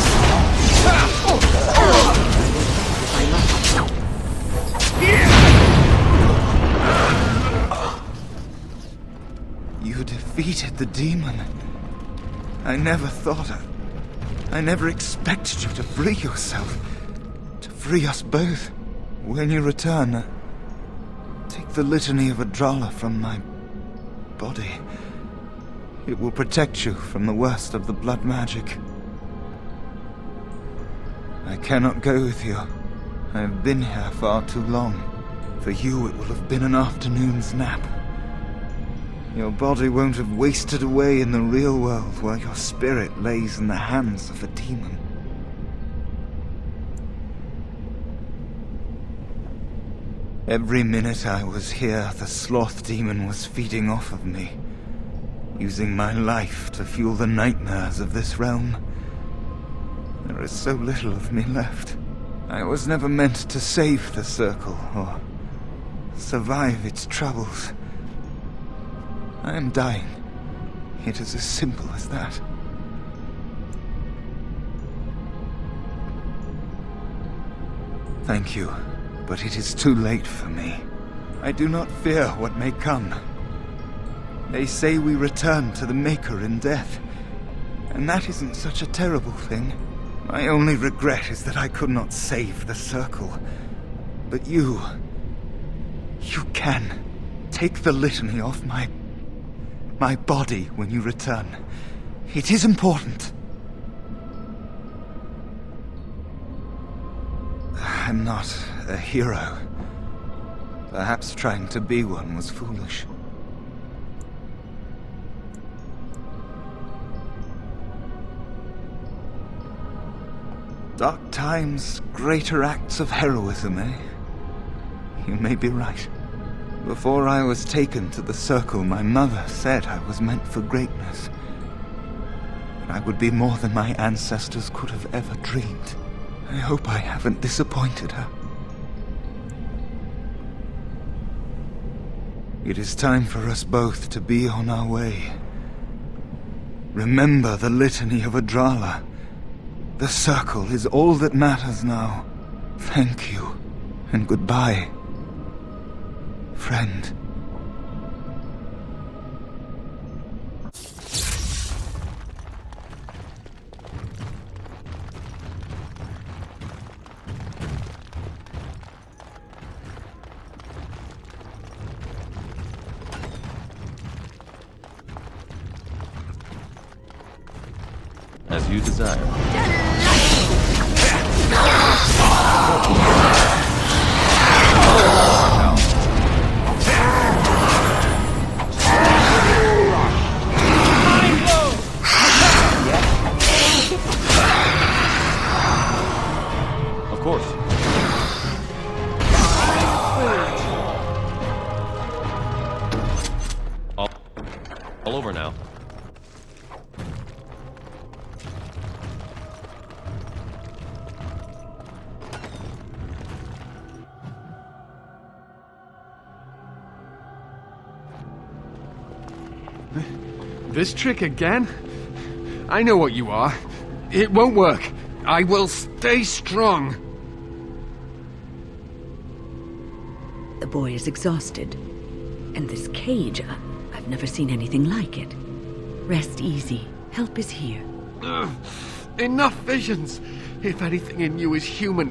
You defeated the demon. I never thought I never expected you to free yourself. To free us both. When you return, take the litany of Adrala from my body. It will protect you from the worst of the blood magic. I cannot go with you. I have been here far too long. For you, it will have been an afternoon's nap. Your body won't have wasted away in the real world while your spirit lays in the hands of a demon. Every minute I was here, the sloth demon was feeding off of me, using my life to fuel the nightmares of this realm. There is so little of me left. I was never meant to save the circle or survive its troubles. I am dying. It is as simple as that. Thank you, but it is too late for me. I do not fear what may come. They say we return to the Maker in death, and that isn't such a terrible thing. My only regret is that I could not save the Circle. But you can. Take the litany off my body when you return. It is important. I'm not a hero. Perhaps trying to be one was foolish. Dark times, greater acts of heroism, eh? You may be right. Before I was taken to the Circle, my mother said I was meant for greatness. That I would be more than my ancestors could have ever dreamed. I hope I haven't disappointed her. It is time for us both to be on our way. Remember the litany of Adrala. The Circle is all that matters now. Thank you, and goodbye, friend. As you desire. Of course. All over now. This trick again? I know what you are. It won't work. I will stay strong. The boy is exhausted. And this cage, I've never seen anything like it. Rest easy. Help is here. Enough visions. If anything in you is human,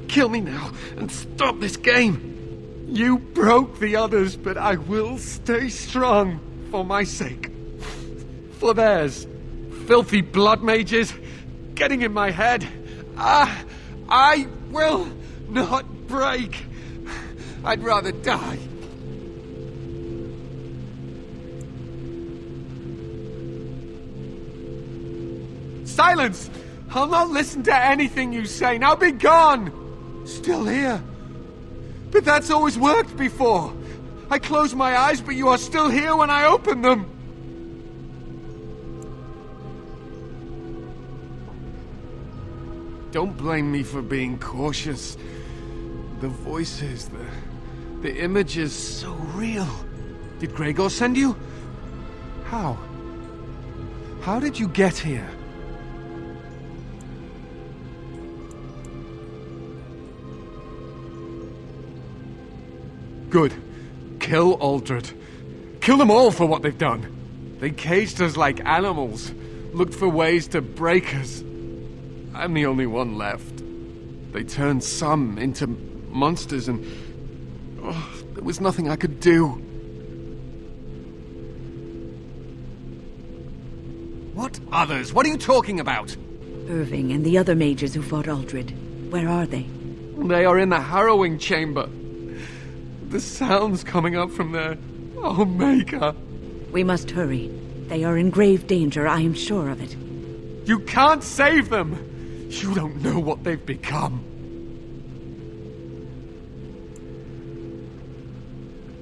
kill me now and stop this game. You broke the others, but I will stay strong. For my sake. For theirs. Filthy blood mages. Getting in my head. I will not break. I'd rather die. Silence! I'll not listen to anything you say. Now be gone! Still here. But that's always worked before. I close my eyes, but you are still here when I open them. Don't blame me for being cautious. The voices, the images, so real. Did Gregor send you? How? How did you get here? Good. Kill Aldred. Kill them all for what they've done. They caged us like animals, looked for ways to break us. I'm the only one left. They turned some into monsters and... there was nothing I could do. What others? What are you talking about? Irving and the other mages who fought Aldred. Where are they? They are in the harrowing chamber. The sounds coming up from there. Oh, Maker. We must hurry. They are in grave danger, I am sure of it. You can't save them! You don't know what they've become.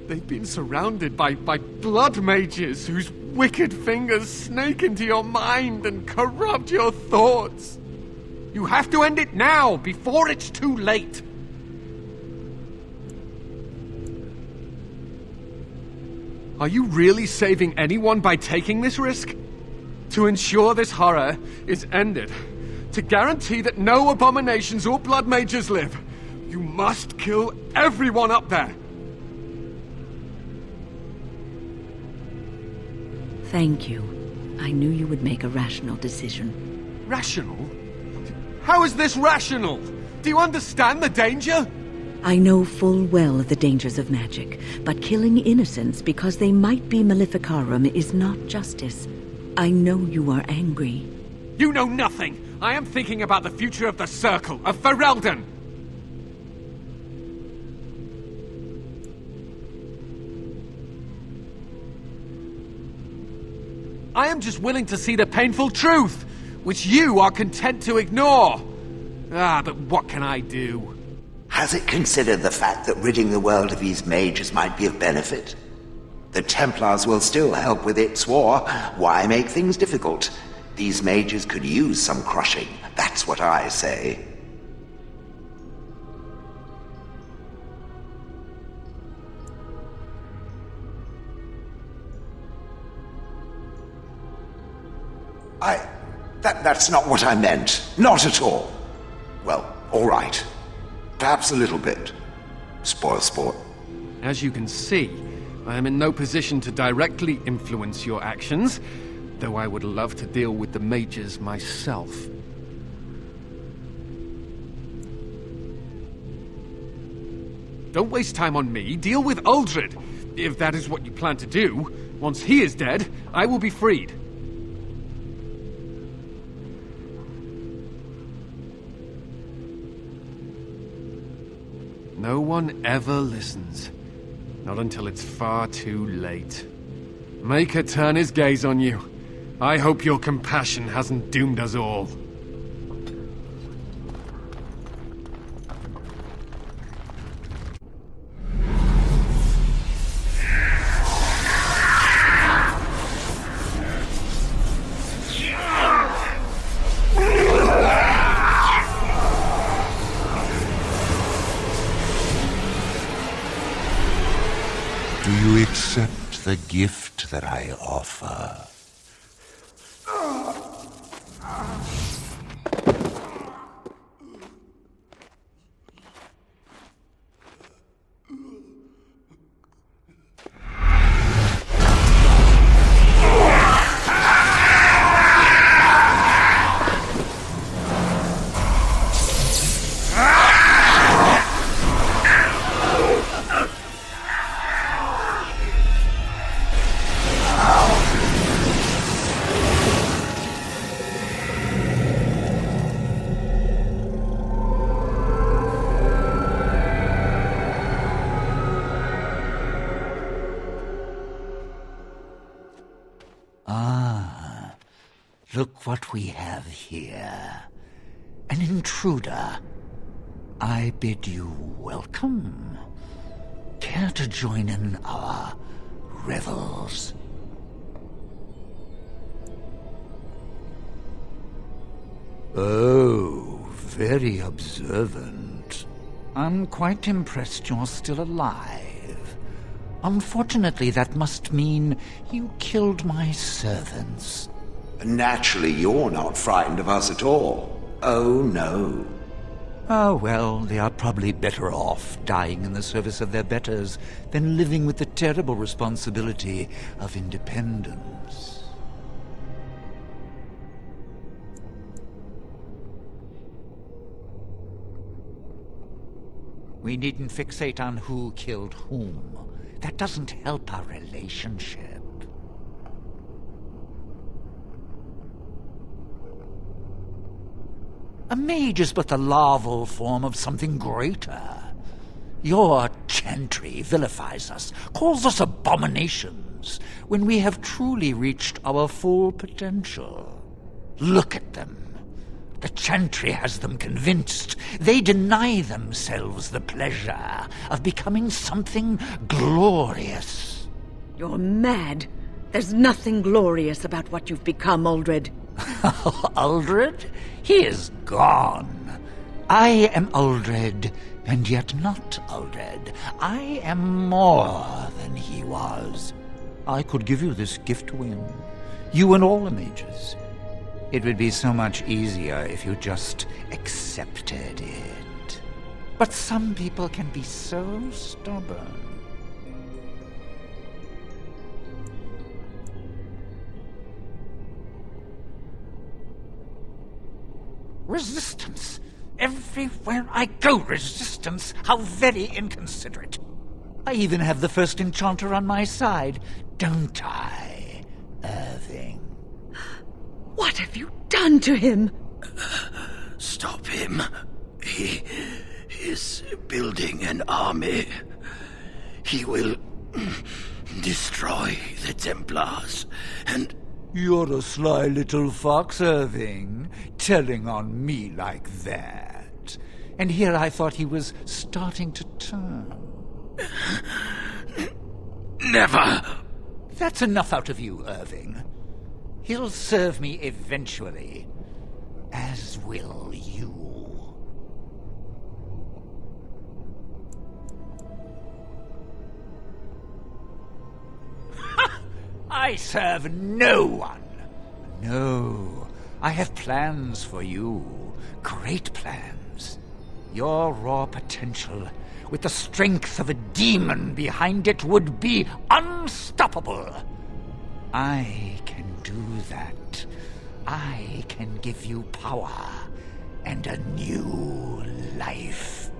They've been surrounded by blood mages whose wicked fingers snake into your mind and corrupt your thoughts. You have to end it now, before it's too late. Are you really saving anyone by taking this risk? To ensure this horror is ended. To guarantee that no abominations or blood mages live, you must kill everyone up there. Thank you. I knew you would make a rational decision. Rational? How is this rational? Do you understand the danger? I know full well the dangers of magic, but killing innocents because they might be Maleficarum is not justice. I know you are angry. You know nothing! I am thinking about the future of the Circle, of Ferelden! I am just willing to see the painful truth, which you are content to ignore. But what can I do? Has it considered the fact that ridding the world of these mages might be of benefit? The Templars will still help with its war. Why make things difficult? These mages could use some crushing. That's what I say. That's not what I meant. Not at all. Well, all right. Perhaps a little bit. Spoil sport. As you can see, I am in no position to directly influence your actions, though I would love to deal with the mages myself. Don't waste time on me. Deal with Uldred. If that is what you plan to do, once he is dead, I will be freed. No one ever listens. Not until it's far too late. Maker turn his gaze on you. I hope your compassion hasn't doomed us all. Do you accept the gift that I offer? Look what we have here. An intruder. I bid you welcome. Care to join in our revels? Oh, very observant. I'm quite impressed you're still alive. Unfortunately, that must mean you killed my servants. Naturally, you're not frightened of us at all. Oh, no. Oh, well, they are probably better off dying in the service of their betters than living with the terrible responsibility of independence. We needn't fixate on who killed whom. That doesn't help our relationship. A mage is but the larval form of something greater. Your chantry vilifies us, calls us abominations, when we have truly reached our full potential. Look at them. The chantry has them convinced. They deny themselves the pleasure of becoming something glorious. You're mad. There's nothing glorious about what you've become, Uldred. Uldred? He is gone. I am Uldred, and yet not Uldred. I am more than he was. I could give you this gift to win. You and all the mages. It would be so much easier if you just accepted it. But some people can be so stubborn. Resistance! Everywhere I go, resistance! How very inconsiderate! I even have the first enchanter on my side, don't I, Irving? What have you done to him? Stop him. He is building an army. He will destroy the Templars, and... You're a sly little fox, Irving, telling on me like that. And here I thought he was starting to turn. Never! That's enough out of you, Irving. He'll serve me eventually, as will you. I serve no one. No, I have plans for you. Great plans. Your raw potential, with the strength of a demon behind it, would be unstoppable. I can do that. I can give you power and a new life.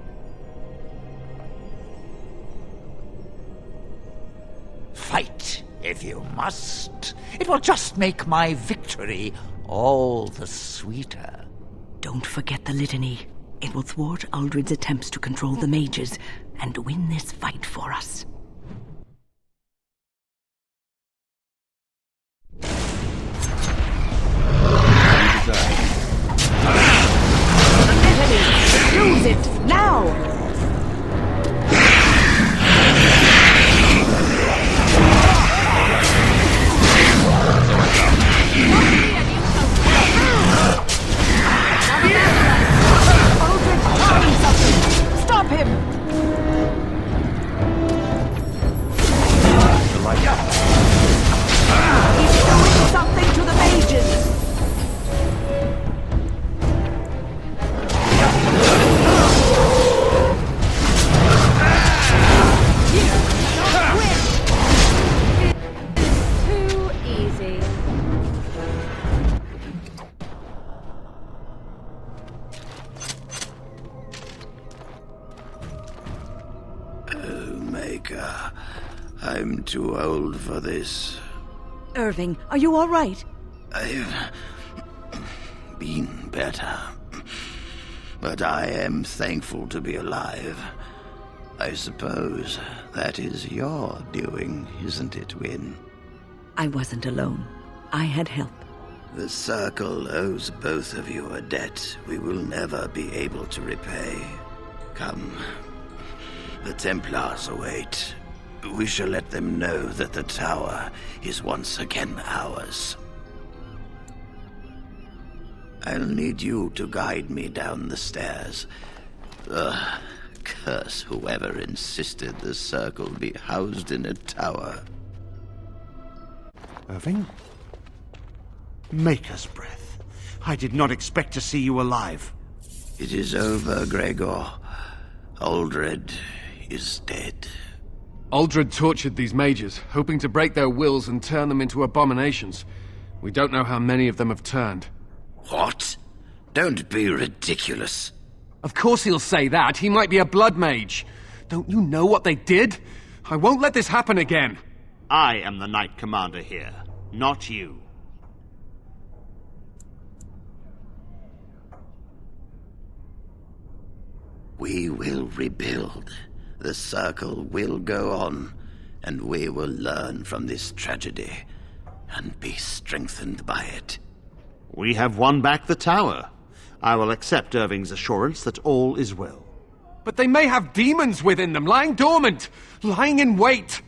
Fight if you must. It will just make my victory all the sweeter. Don't forget the litany. It will thwart Uldred's attempts to control the mages and win this fight for us. Use it now! Stop him! He's doing something to the mages! Too easy. Maker, I'm too old for this. Irving, are you all right? I've been better. But I am thankful to be alive. I suppose that is your doing, isn't it, Wynne? I wasn't alone. I had help. The Circle owes both of you a debt we will never be able to repay. Come. The Templars await. We shall let them know that the tower is once again ours. I'll need you to guide me down the stairs. Curse whoever insisted the Circle be housed in a tower. Irving? Maker's breath. I did not expect to see you alive. It is over, Gregor. Uldred is dead. Uldred tortured these mages, hoping to break their wills and turn them into abominations. We don't know how many of them have turned. What? Don't be ridiculous. Of course he'll say that. He might be a blood mage. Don't you know what they did? I won't let this happen again. I am the Knight Commander here, not you. We will rebuild. The Circle will go on, and we will learn from this tragedy and be strengthened by it. We have won back the tower. I will accept Irving's assurance that all is well. But they may have demons within them, lying dormant, lying in wait.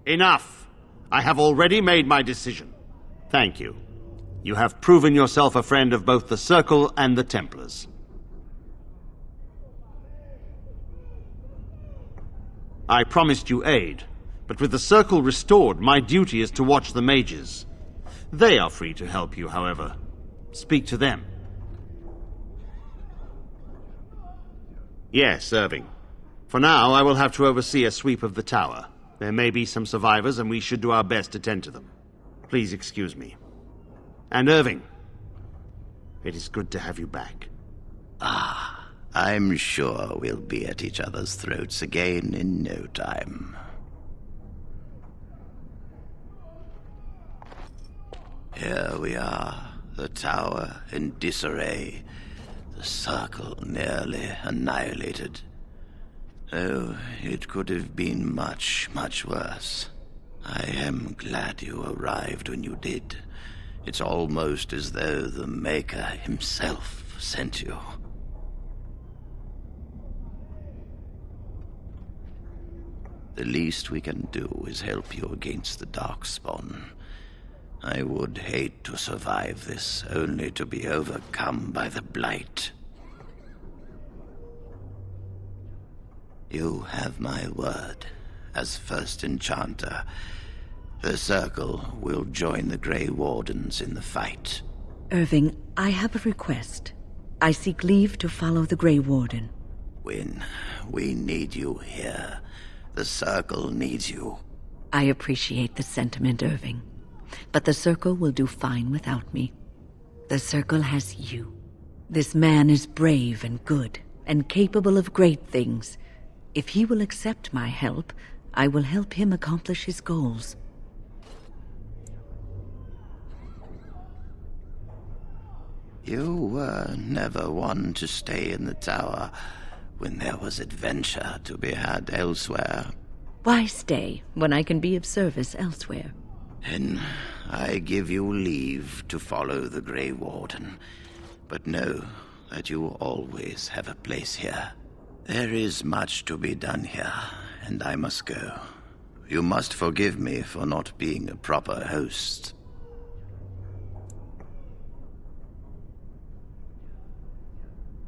Enough! I have already made my decision. Thank you. You have proven yourself a friend of both the Circle and the Templars. I promised you aid, but with the Circle restored, my duty is to watch the mages. They are free to help you, however. speak to them. Yes, Irving. For now, I will have to oversee a sweep of the tower. There may be some survivors, and we should do our best to tend to them. Please excuse me. And Irving, it is good to have you back. Ah, I'm sure we'll be at each other's throats again in no time. Here we are, the tower in disarray, the circle nearly annihilated. Oh, it could have been much, much worse. I am glad you arrived when you did. It's almost as though the Maker himself sent you. The least we can do is help you against the Darkspawn. I would hate to survive this, only to be overcome by the Blight. You have my word. As first enchanter, the Circle will join the Grey Wardens in the fight. Irving, I have a request. I seek leave to follow the Grey Warden. When we need you here, the Circle needs you. I appreciate the sentiment, Irving. But the Circle will do fine without me. The Circle has you. This man is brave and good, and capable of great things. If he will accept my help, I will help him accomplish his goals. You were never one to stay in the tower when there was adventure to be had elsewhere. Why stay when I can be of service elsewhere? Then I give you leave to follow the Grey Warden, but know that you always have a place here. There is much to be done here, and I must go. You must forgive me for not being a proper host.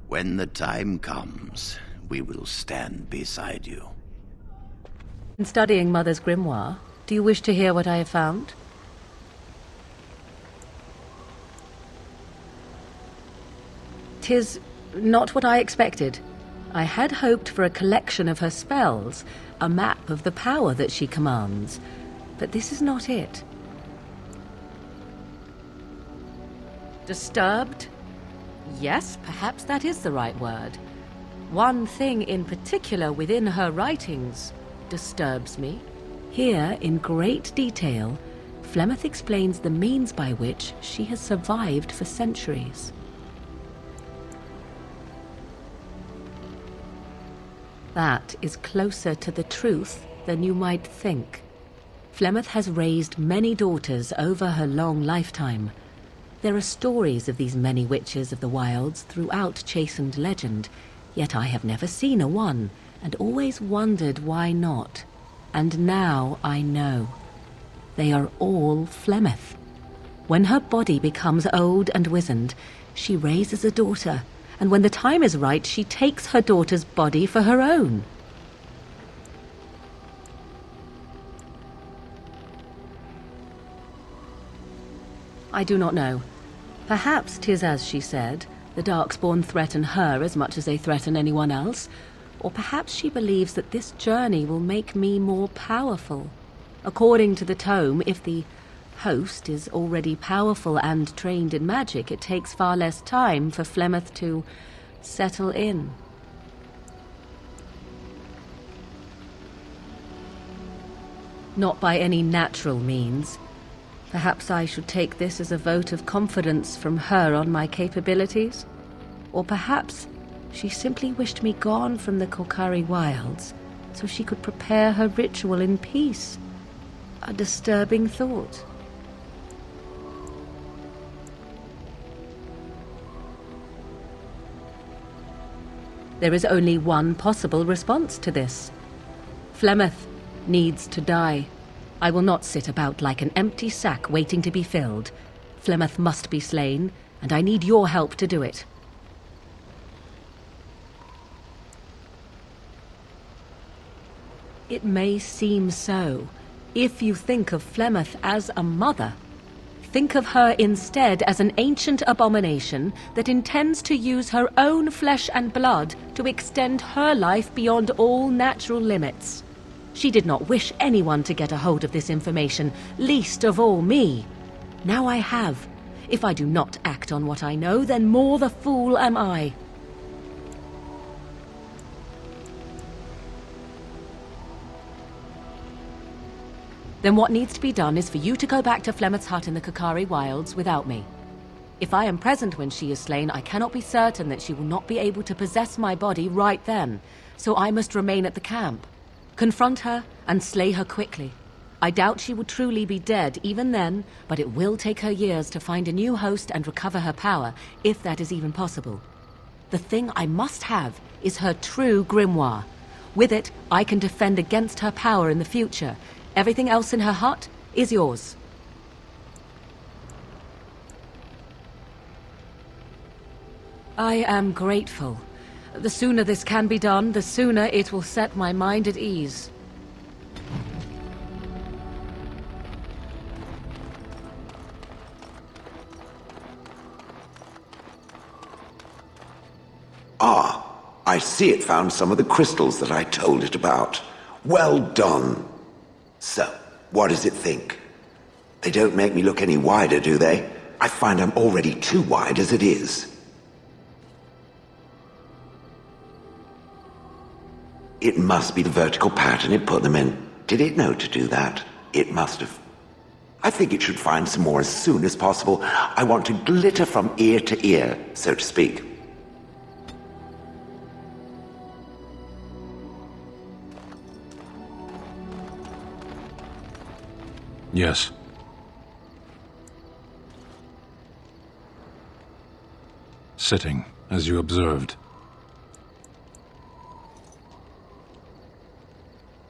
When the time comes, we will stand beside you. In studying Mother's grimoire, do you wish to hear what I have found? 'Tis not what I expected. I had hoped for a collection of her spells, a map of the power that she commands, but this is not it. Disturbed? Yes, perhaps that is the right word. One thing in particular within her writings disturbs me. Here, in great detail, Flemeth explains the means by which she has survived for centuries. That is closer to the truth than you might think. Flemeth has raised many daughters over her long lifetime. There are stories of these many witches of the wilds throughout chastened legend, yet I have never seen a one, and always wondered why not. And now I know. They are all Flemeth. When her body becomes old and wizened, she raises a daughter, and when the time is right, she takes her daughter's body for her own. I do not know. Perhaps 'tis as she said, the Darkspawn threaten her as much as they threaten anyone else, or perhaps she believes that this journey will make me more powerful. According to the tome, if the host is already powerful and trained in magic, it takes far less time for Flemeth to settle in. Not by any natural means. Perhaps I should take this as a vote of confidence from her on my capabilities? Or perhaps she simply wished me gone from the Korcari wilds so she could prepare her ritual in peace. A disturbing thought. There is only one possible response to this. Flemeth needs to die. I will not sit about like an empty sack waiting to be filled. Flemeth must be slain, and I need your help to do it. It may seem so, if you think of Flemeth as a mother. Think of her instead as an ancient abomination that intends to use her own flesh and blood to extend her life beyond all natural limits. She did not wish anyone to get a hold of this information, least of all me. Now I have. If I do not act on what I know, then more the fool am I. Then what needs to be done is for you to go back to Flemeth's hut in the Kakari Wilds without me. If I am present when she is slain, I cannot be certain that she will not be able to possess my body right then, so I must remain at the camp. Confront her and slay her quickly. I doubt she will truly be dead even then, but it will take her years to find a new host and recover her power, if that is even possible. The thing I must have is her true grimoire. With it, I can defend against her power in the future. Everything else in her hut is yours. I am grateful. The sooner this can be done, the sooner it will set my mind at ease. Ah, I see it found some of the crystals that I told it about. Well done. So, what does it think? They don't make me look any wider, do they? I find I'm already too wide as it is. It must be the vertical pattern it put them in. Did it know to do that? It must have. I think it should find some more as soon as possible. I want to glitter from ear to ear, so to speak. Yes. Sitting, as you observed.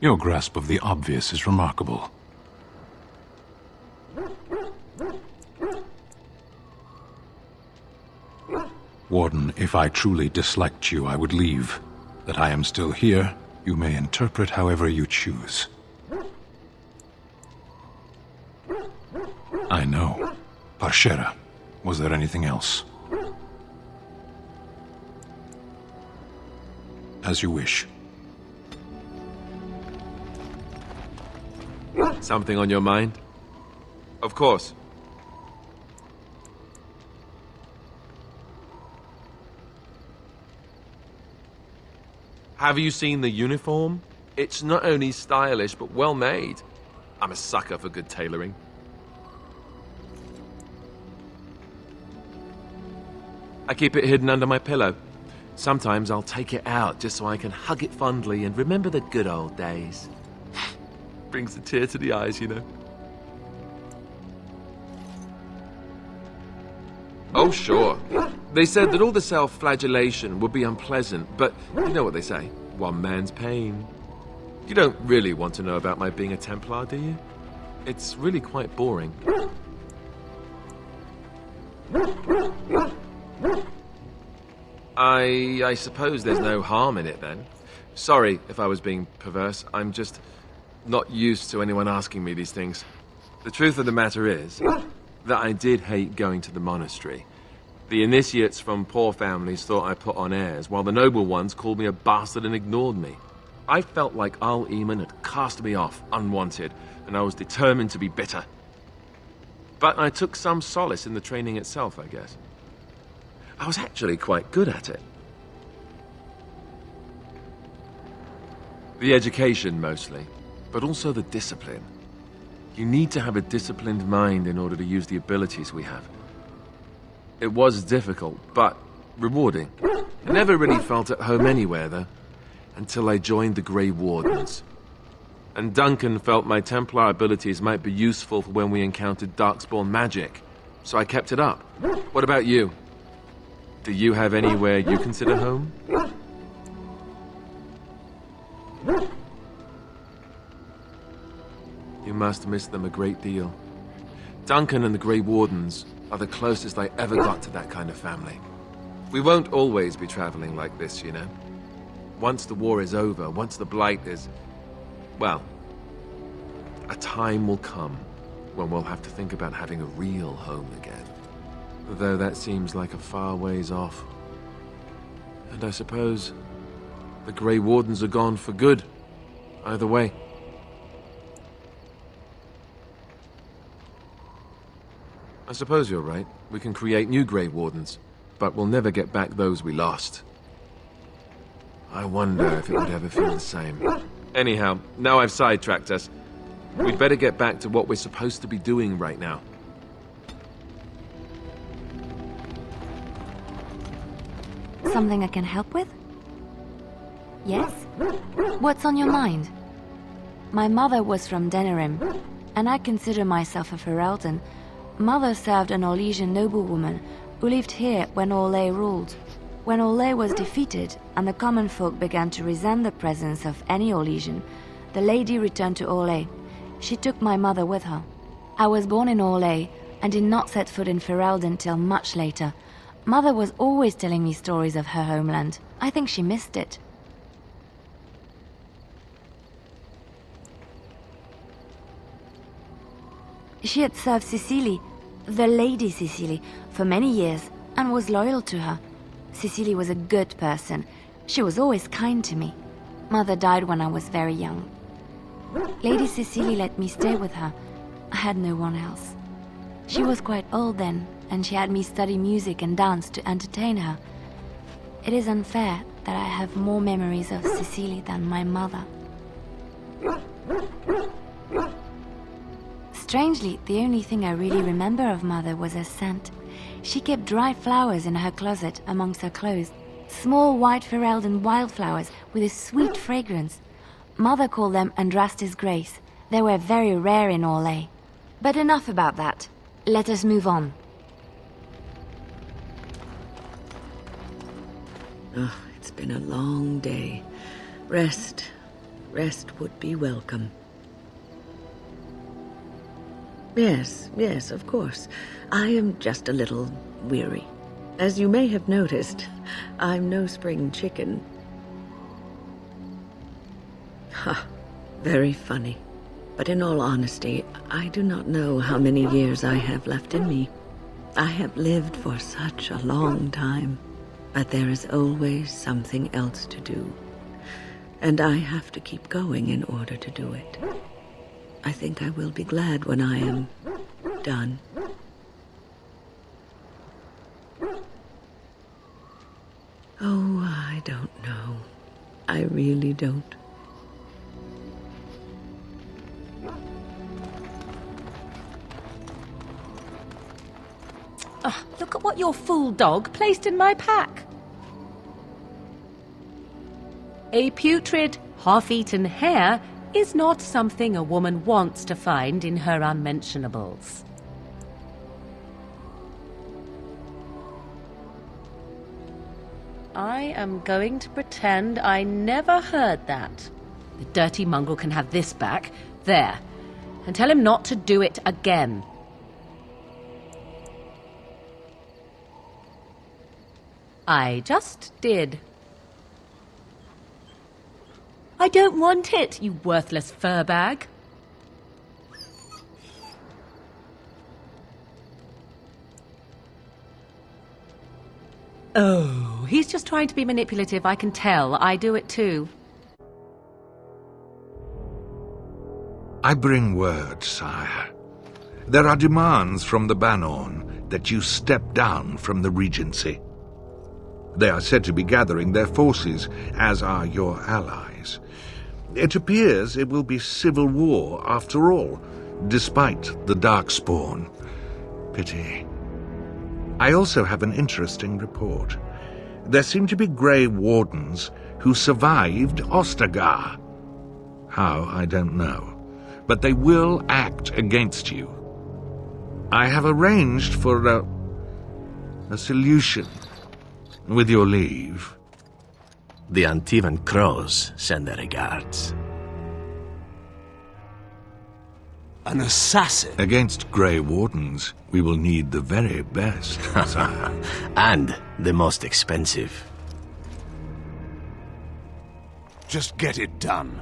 Your grasp of the obvious is remarkable. Warden, if I truly disliked you, I would leave. That I am still here, you may interpret however you choose. I know. Parshera. Was there anything else? As you wish. Something on your mind? Of course. Have you seen the uniform? It's not only stylish, but well made. I'm a sucker for good tailoring. I keep it hidden under my pillow. Sometimes I'll take it out just so I can hug it fondly and remember the good old days. Brings a tear to the eyes, you know. Oh, sure. They said that all the self-flagellation would be unpleasant, but you know what they say, one man's pain. You don't really want to know about my being a Templar, do you? It's really quite boring. I suppose there's no harm in it then. Sorry if I was being perverse. I'm just not used to anyone asking me these things. The truth of the matter is that I did hate going to the monastery. The initiates from poor families thought I put on airs, while the noble ones called me a bastard and ignored me. I felt like Al Eamon had cast me off, unwanted, and I was determined to be bitter. But I took some solace in the training itself, I guess. I was actually quite good at it. The education, mostly, but also the discipline. You need to have a disciplined mind in order to use the abilities we have. It was difficult, but rewarding. I never really felt at home anywhere, though, until I joined the Grey Wardens. And Duncan felt my Templar abilities might be useful for when we encountered Darkspawn magic, so I kept it up. What about you? Do you have anywhere you consider home? You must miss them a great deal. Duncan and the Grey Wardens are the closest I ever got to that kind of family. We won't always be traveling like this, you know. Once the war is over, once the Blight is... well, a time will come when we'll have to think about having a real home again. Though that seems like a far ways off. And I suppose the Grey Wardens are gone for good, either way. I suppose you're right. We can create new Grey Wardens, but we'll never get back those we lost. I wonder if it would ever feel the same. Anyhow, now I've sidetracked us. We'd better get back to what we're supposed to be doing right now. Something I can help with? Yes? What's on your mind? My mother was from Denerim, and I consider myself a Ferelden. Mother served an Orlesian noblewoman who lived here when Orlais ruled. When Orlais was defeated and the common folk began to resent the presence of any Orlesian, the lady returned to Orlais. She took my mother with her. I was born in Orlais and did not set foot in Ferelden till much later. Mother was always telling me stories of her homeland. I think she missed it. She had served Cecily, the Lady Cecily, for many years and was loyal to her. Cecily was a good person. She was always kind to me. Mother died when I was very young. Lady Cecily let me stay with her. I had no one else. She was quite old then, and she had me study music and dance to entertain her. It is unfair that I have more memories of Cecily than my mother. Strangely, the only thing I really remember of Mother was her scent. She kept dried flowers in her closet amongst her clothes. Small white Ferelden wildflowers with a sweet fragrance. Mother called them Andrastis Grace. They were very rare in Orlais. But enough about that. Let us move on. Oh, it's been a long day. Rest would be welcome. Yes, of course. I am just a little weary. As you may have noticed, I'm no spring chicken. Ha, very funny. But in all honesty, I do not know how many years I have left in me. I have lived for such a long time, but there is always something else to do. And I have to keep going in order to do it. I think I will be glad when I am done. Oh, I don't know. I really don't. Oh, look at what your fool dog placed in my pack. A putrid, half-eaten hare is not something a woman wants to find in her unmentionables. I am going to pretend I never heard that. The dirty mongrel can have this back. There. And tell him not to do it again. I just did. I don't want it, you worthless fur bag. Oh, he's just trying to be manipulative, I can tell. I do it too. I bring word, sire. There are demands from the Banorn that you step down from the Regency. They are said to be gathering their forces, as are your allies. It appears it will be civil war after all, despite the Darkspawn. Pity. I also have an interesting report. There seem to be Grey Wardens who survived Ostagar. How, I don't know. But they will act against you. I have arranged for a solution, with your leave. The Antivan Crows send their regards. An assassin? Against Grey Wardens, we will need the very best, sire. And the most expensive. Just get it done.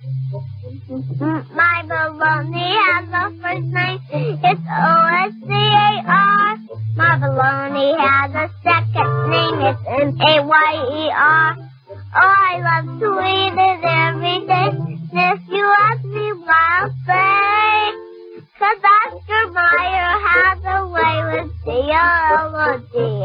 My baloney has a first name, it's O-S-C-A-R. My baloney has a second name, it's M-A-Y-E-R. Oh, I love to eat it every day, and if you ask me why, I'll say, 'cause Oscar Mayer has a way with C-O-L-O-G-N-A.